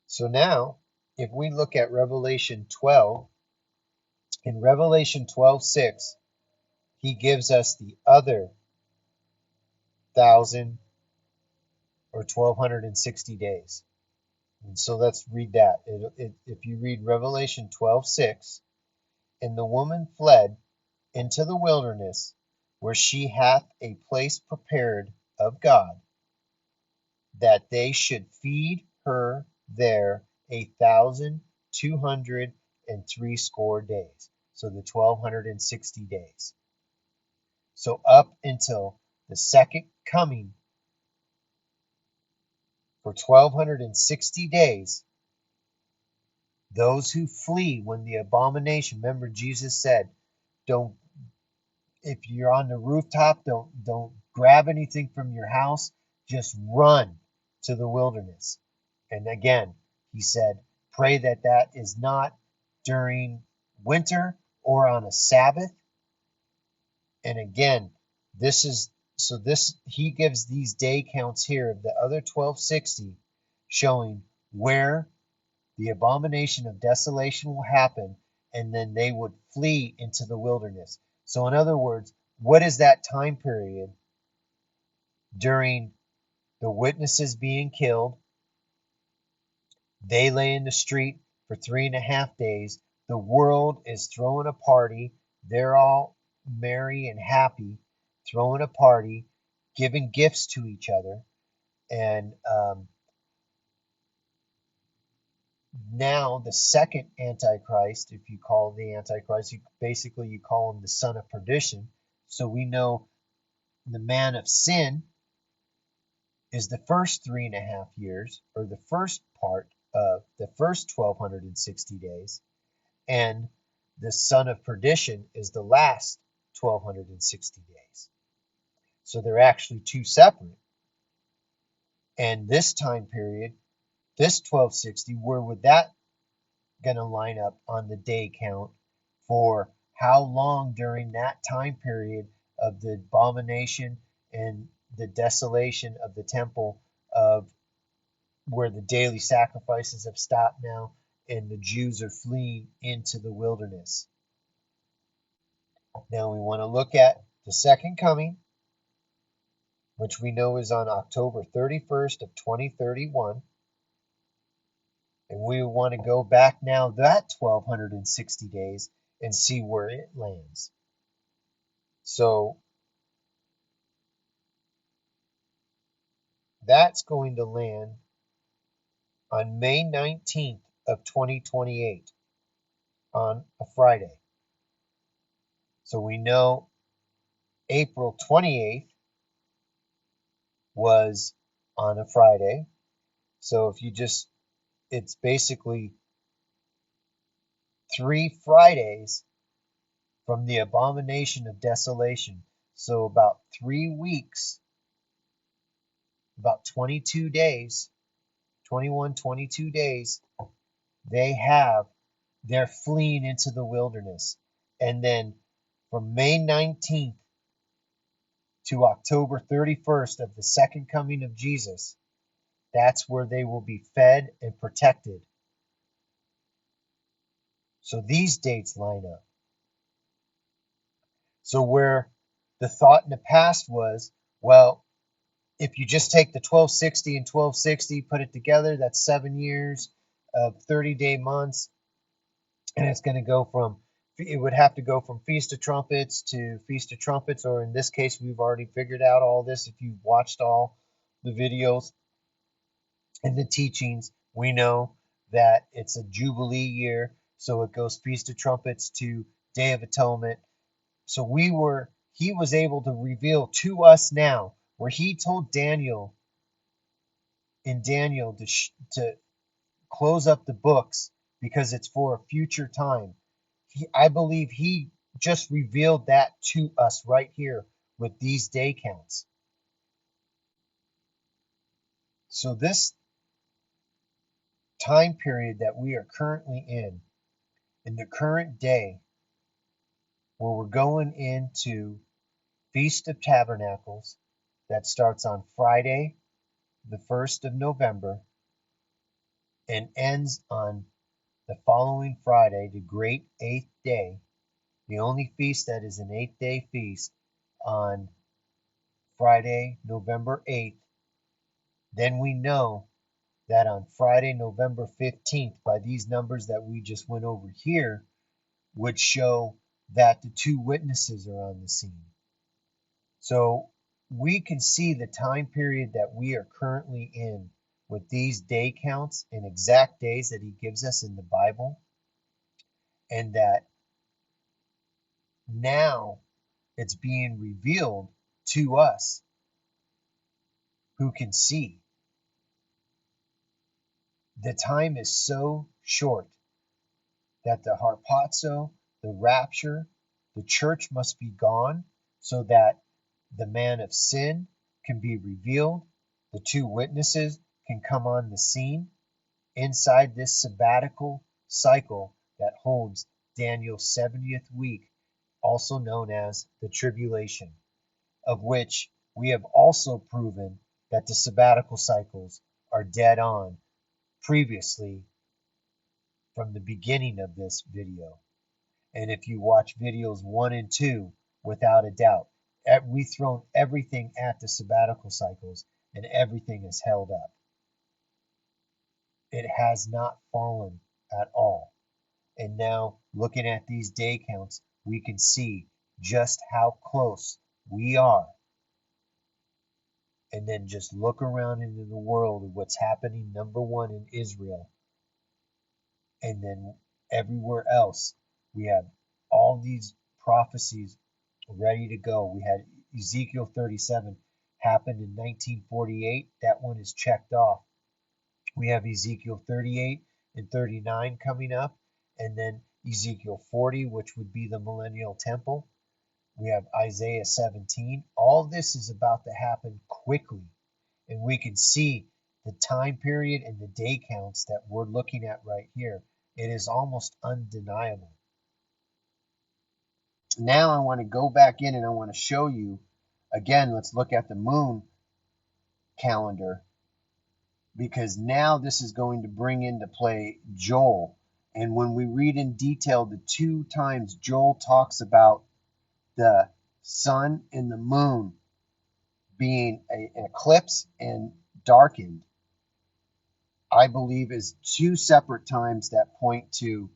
S1: So now, if we look at Revelation 12, in Revelation 12:6, he gives us the other 1,000 or 1,260 days. And so let's read that. If you read Revelation 12:6, and the woman fled into the wilderness, where she hath a place prepared of God, that they should feed her there 1,260 days. So the 1,260 days. So up until the second coming for 1,260 days, those who flee when the abomination, remember Jesus said, don't, if you're on the rooftop, don't grab anything from your house, just run to the wilderness. And again, he said, pray that that is not during winter or on a Sabbath. And again, he gives these day counts here of the other 1,260, showing where the abomination of desolation will happen, and then they would flee into the wilderness. So in other words, what is that time period during the witnesses being killed? They lay in the street for 3.5 days. The world is throwing a party. They're all merry and happy, throwing a party, giving gifts to each other. And now the second Antichrist, if you call the Antichrist, you call him the son of perdition. So we know the man of sin is the first 3.5 years, or the first part of the first 1260 days, and the son of perdition is the last 1260 days. So they're actually two separate. And this time period, this 1260, where would that going to line up on the day count for how long during that time period of the abomination and the desolation of the temple, of where the daily sacrifices have stopped now and the Jews are fleeing into the wilderness? Now we want to look at the second coming, which we know is on October 31st of 2031. And we want to go back now that 1260 days and see where it lands. So that's going to land on May 19th of 2028 on a Friday. So we know April 28th was on a Friday. So if you just, it's basically 3 Fridays from the abomination of desolation. So about 3 weeks, about 22 days, 21, 22 days, they're fleeing into the wilderness. And then from May 19th to October 31st of the second coming of Jesus, that's where they will be fed and protected. So these dates line up. So where the thought in the past was, well, if you just take the 1260 and 1260, put it together, that's 7 years of 30-day months, and it's going to go from, it would have to go from Feast of Trumpets to Feast of Trumpets, or in this case, we've already figured out all this. If you've watched all the videos and the teachings, we know that it's a Jubilee year, so it goes Feast of Trumpets to Day of Atonement. So he was able to reveal to us now, where he told Daniel to close up the books because it's for a future time. I believe he just revealed that to us right here with these day counts. So this time period that we are currently in the current day, where we're going into Feast of Tabernacles, that starts on Friday, the 1st of November, and ends on the following Friday, the great 8th day, the only feast that is an 8th-day feast, on Friday, November 8th. Then we know that on Friday, November 15th, by these numbers that we just went over here, would show that the two witnesses are on the scene. So we can see the time period that we are currently in with these day counts and exact days that he gives us in the Bible, and that now it's being revealed to us who can see. The time is so short that the harpazo, the rapture, the church must be gone so that the man of sin can be revealed. The two witnesses can come on the scene inside this sabbatical cycle that holds Daniel's 70th week, also known as the Tribulation, of which we have also proven that the sabbatical cycles are dead on previously from the beginning of this video. And if you watch videos 1 and 2, without a doubt, we've thrown everything at the sabbatical cycles and everything is held up. It has not fallen at all. And now, looking at these day counts, we can see just how close we are. And then just look around into the world of what's happening, number one, in Israel. And then everywhere else, we have all these prophecies ready to go. We had Ezekiel 37 happened in 1948. That one is checked off. We have Ezekiel 38 and 39 coming up, and then Ezekiel 40, which would be the millennial temple. We have Isaiah 17. All this is about to happen quickly, and we can see the time period and the day counts that we're looking at right here. It is almost undeniable. Now I want to go back in and I want to show you again. Let's look at the moon calendar, because now this is going to bring into play Joel. And when we read in detail the two times Joel talks about the sun and the moon being an eclipse and darkened, I believe is two separate times that point to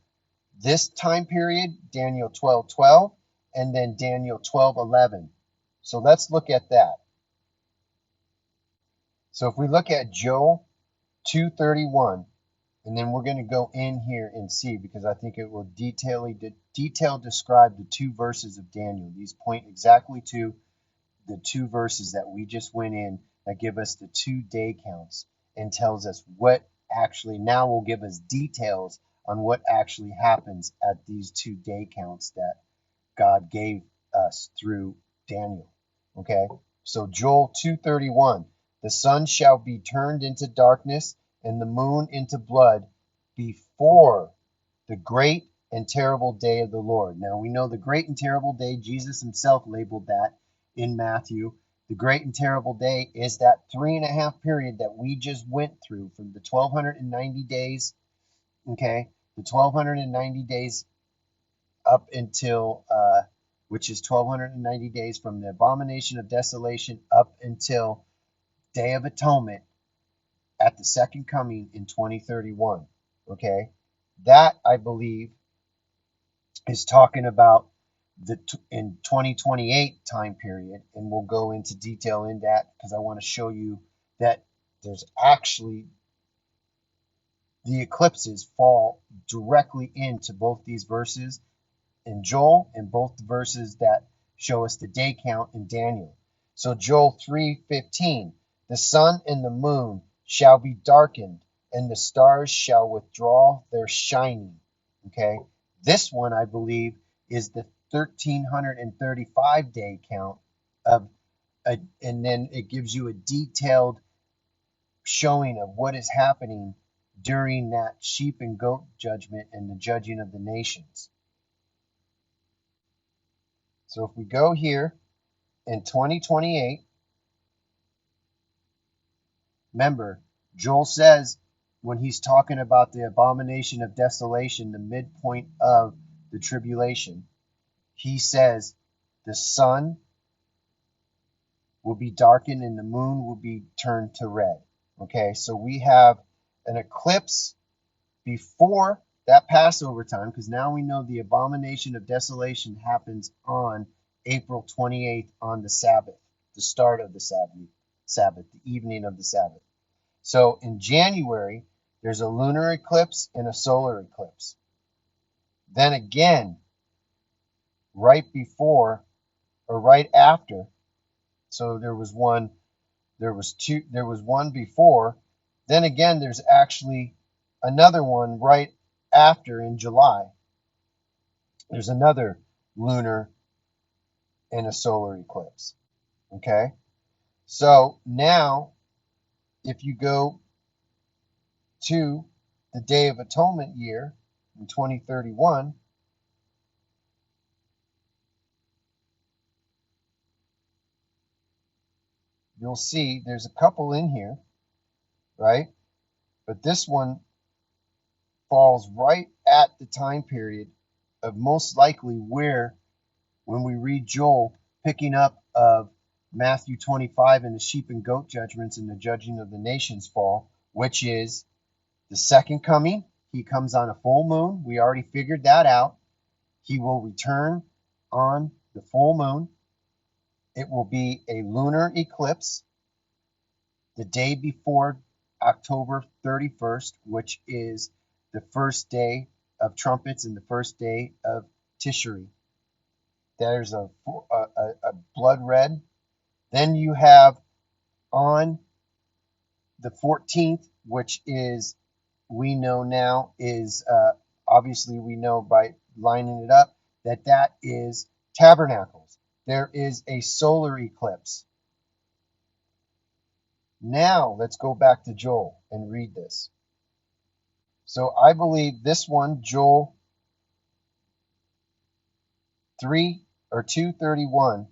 S1: this time period, Daniel 12:12, and then Daniel 12:11. So let's look at that. So if we look at Joel 2:31, and then we're going to go in here and see, because I think it will detail describe the two verses of Daniel. These point exactly to the two verses that we just went in that give us the 2 day counts and tells us what actually now will give us details on what actually happens at these 2 day counts that God gave us through Daniel. Okay, so Joel 2:31, the sun shall be turned into darkness and the moon into blood before the great and terrible day of the Lord. Now we know the great and terrible day, Jesus himself labeled that in Matthew. The great and terrible day is that 3.5 period that we just went through from the 1290 days, okay, the 1290 days up until, which is 1290 days from the abomination of desolation up until Day of Atonement at the second coming in 2031. Okay, that I believe is talking about the in 2028 time period, and we'll go into detail in that because I want to show you that there's actually the eclipses fall directly into both these verses in Joel and both the verses that show us the day count in Daniel. So Joel 3:15, the sun and the moon shall be darkened, and the stars shall withdraw their shining. Okay, this one I believe is the 1335 day count of and then it gives you a detailed showing of what is happening during that sheep and goat judgment and the judging of the nations. So if we go here in 2028, remember, Joel says when he's talking about the abomination of desolation, the midpoint of the tribulation, he says the sun will be darkened and the moon will be turned to red. Okay, so we have an eclipse before that Passover time, because now we know the abomination of desolation happens on April 28th on the Sabbath, the start of the Sabbath, the evening of the Sabbath. So in January, there's a lunar eclipse and a solar eclipse. Then again, right before or right after, so there was one before, then again there's actually another one right after in July. There's another lunar and a solar eclipse. Okay? So now if you go to the Day of Atonement year in 2031, you'll see there's a couple in here, right? But this one falls right at the time period of most likely where, when we read Joel, picking up of Matthew 25 and the sheep and goat judgments and the judging of the nations fall, which is the second coming. He comes on a full moon. We already figured that out. He will return on the full moon. It will be a lunar eclipse the day before October 31st, which is the first day of trumpets and the first day of Tishri. There's a blood red. Then you have on the 14th, which is, we know now is, obviously we know by lining it up, that is tabernacles. There is a solar eclipse. Now let's go back to Joel and read this. So I believe this one, Joel 3 or 2:31,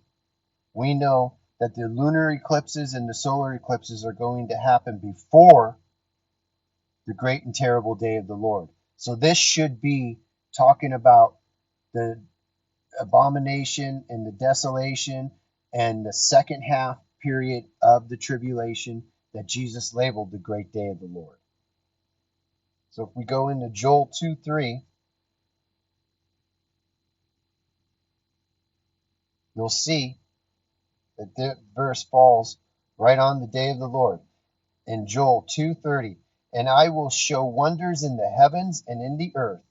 S1: we know that the lunar eclipses and the solar eclipses are going to happen before the great and terrible day of the Lord. So this should be talking about the abomination and the desolation and the second half period of the tribulation that Jesus labeled the great day of the Lord. So if we go into Joel 2:3, you'll see that the verse falls right on the day of the Lord. In Joel 2:30, and I will show wonders in the heavens and in the earth,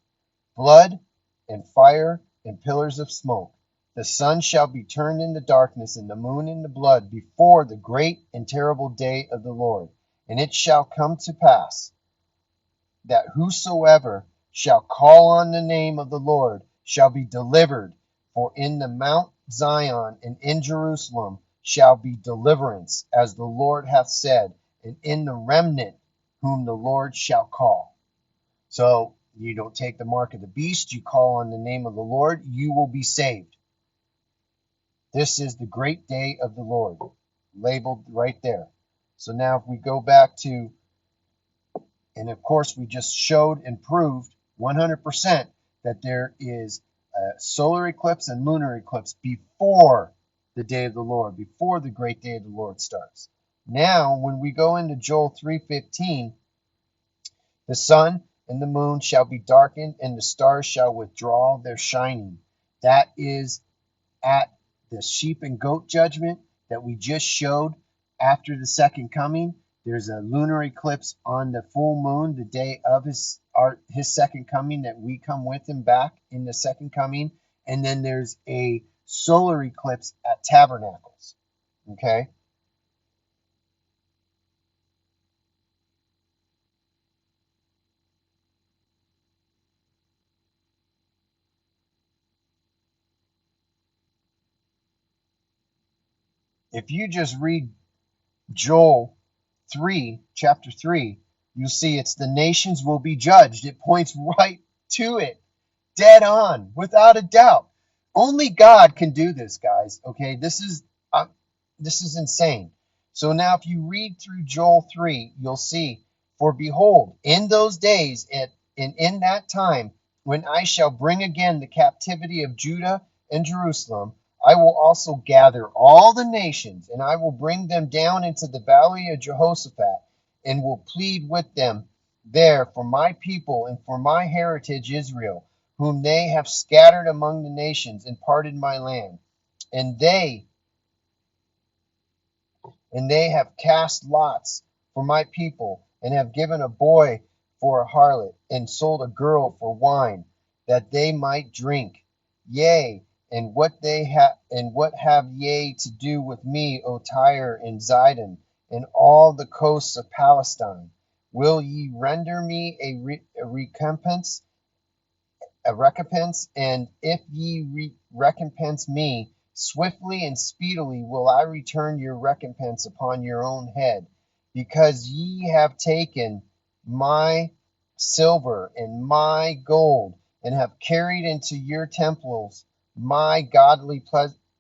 S1: blood and fire and pillars of smoke. The sun shall be turned into darkness and the moon into blood before the great and terrible day of the Lord. And it shall come to pass that whosoever shall call on the name of the Lord shall be delivered. For in the Mount Zion and in Jerusalem shall be deliverance, as the Lord hath said, and in the remnant whom the Lord shall call. So you don't take the mark of the beast, you call on the name of the Lord, you will be saved. This is the great day of the Lord, labeled right there. So now if we go back to, and of course we just showed and proved 100% that there is a solar eclipse and lunar eclipse before the day of the Lord, before the great day of the Lord starts. Now, when we go into Joel 3:15, the sun and the moon shall be darkened, and the stars shall withdraw their shining. That is at the sheep and goat judgment that we just showed after the second coming. There's a lunar eclipse on the full moon, the day of his second coming, that we come with him back in the second coming. And then there's a solar eclipse at tabernacles. Okay? If you just read Joel 3, chapter 3, you'll see it's the nations will be judged. It points right to it, dead on, without a doubt. Only God can do this, guys. Okay, this is insane. So now, if you read through Joel 3, you'll see, for behold, in those days and in that time, when I shall bring again the captivity of Judah and Jerusalem, I will also gather all the nations, and I will bring them down into the valley of Jehoshaphat, and will plead with them there for my people and for my heritage Israel, whom they have scattered among the nations and parted my land. And they have cast lots for my people, and have given a boy for a harlot, and sold a girl for wine, that they might drink. Yea, and what have ye to do with me, O Tyre and Zidon, and all the coasts of Palestine? Will ye render me a recompense? And if ye recompense me, swiftly and speedily will I return your recompense upon your own head, because ye have taken my silver and my gold, and have carried into your temples my godly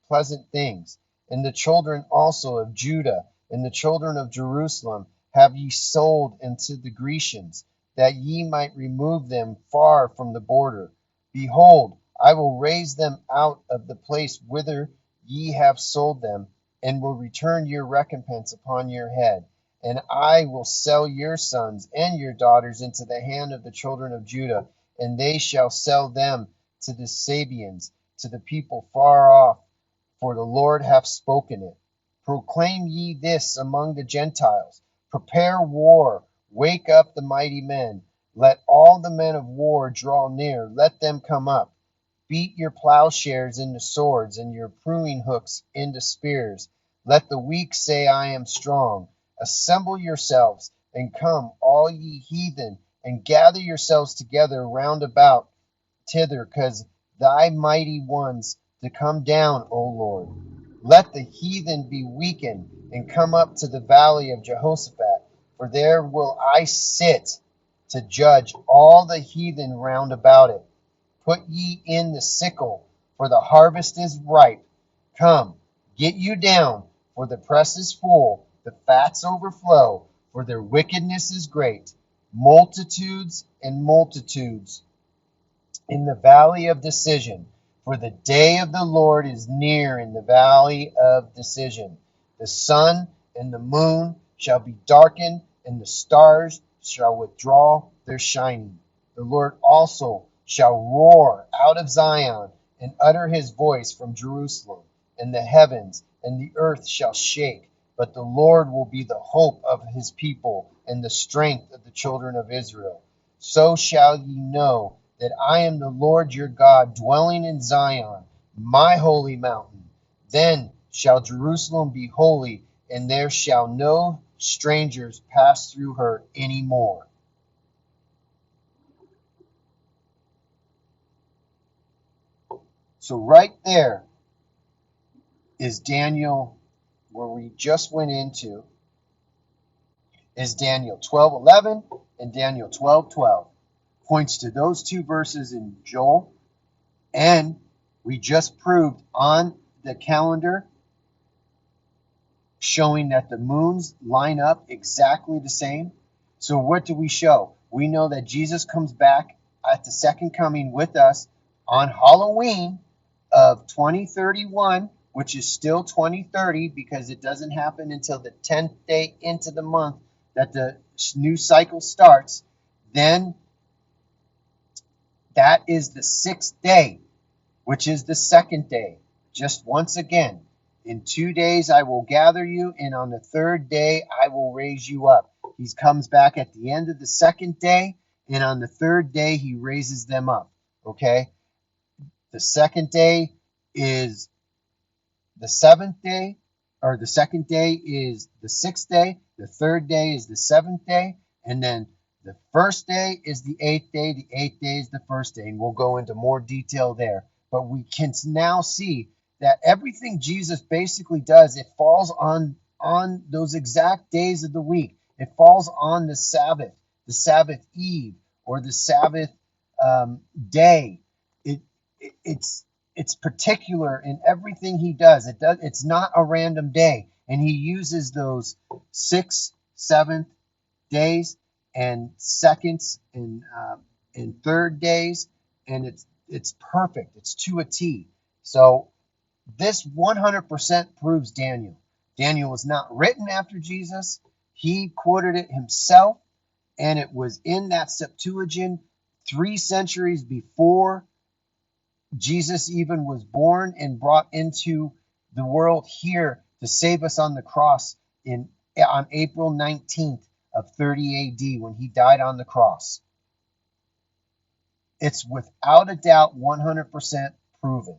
S1: pleasant things. And the children also of Judah and the children of Jerusalem have ye sold unto the Grecians, that ye might remove them far from the border. Behold, I will raise them out of the place whither ye have sold them, and will return your recompense upon your head. And I will sell your sons and your daughters into the hand of the children of Judah, and they shall sell them to the Sabeans, to the people far off, for the Lord hath spoken it. Proclaim ye this among the Gentiles. Prepare war, wake up the mighty men. Let all the men of war draw near. Let them come up. Beat your plowshares into swords and your pruning hooks into spears. Let the weak say, I am strong. Assemble yourselves and come, all ye heathen, and gather yourselves together round about thither, cause thy mighty ones to come down, O Lord. Let the heathen be weakened and come up to the valley of Jehoshaphat, for there will I sit to judge all the heathen round about it. Put ye in the sickle, for the harvest is ripe. Come, get you down, for the press is full, the fats overflow, for their wickedness is great. Multitudes and multitudes in the valley of decision. For the day of the Lord is near in the valley of decision. The sun and the moon shall be darkened, and the stars shall withdraw their shining. The Lord also shall roar out of Zion and utter his voice from Jerusalem, and the heavens and the earth shall shake. But the Lord will be the hope of his people and the strength of the children of Israel. So shall ye know that I am the Lord your God, dwelling in Zion, my holy mountain. Then shall Jerusalem be holy, and there shall no strangers pass through her any more. So right there is Daniel, where we just went into, is Daniel 12:11 and Daniel 12:12. Points to those two verses in Joel, and we just proved on the calendar showing that the moons line up exactly the same. So what do we show? We know that Jesus comes back at the second coming with us on Halloween of 2031, which is still 2030 because it doesn't happen until the 10th day into the month that the new cycle starts. Then that is the 6th day, which is the second day. Just once again, in 2 days I will gather you, and on the third day I will raise you up. He comes back at the end of the second day, and on the third day he raises them up. Okay? The second day is the seventh day, or the second day is the 6th day, the third day is the 7th day, and then the first day is the 8th day, the 8th day is the first day, and we'll go into more detail there. But we can now see that everything Jesus basically does, it falls on those exact days of the week. It falls on the Sabbath Eve, or the Sabbath day. It's particular in everything he does. It's not a random day, and he uses those 6th, 7th days and seconds and third days, and it's perfect. It's to a T. So this 100% proves Daniel. Daniel was not written after Jesus. He quoted it himself, and it was in that Septuagint 3 centuries before Jesus even was born and brought into the world here to save us on the cross on April 19th of 30 AD when he died on the cross. It's without a doubt 100% proven.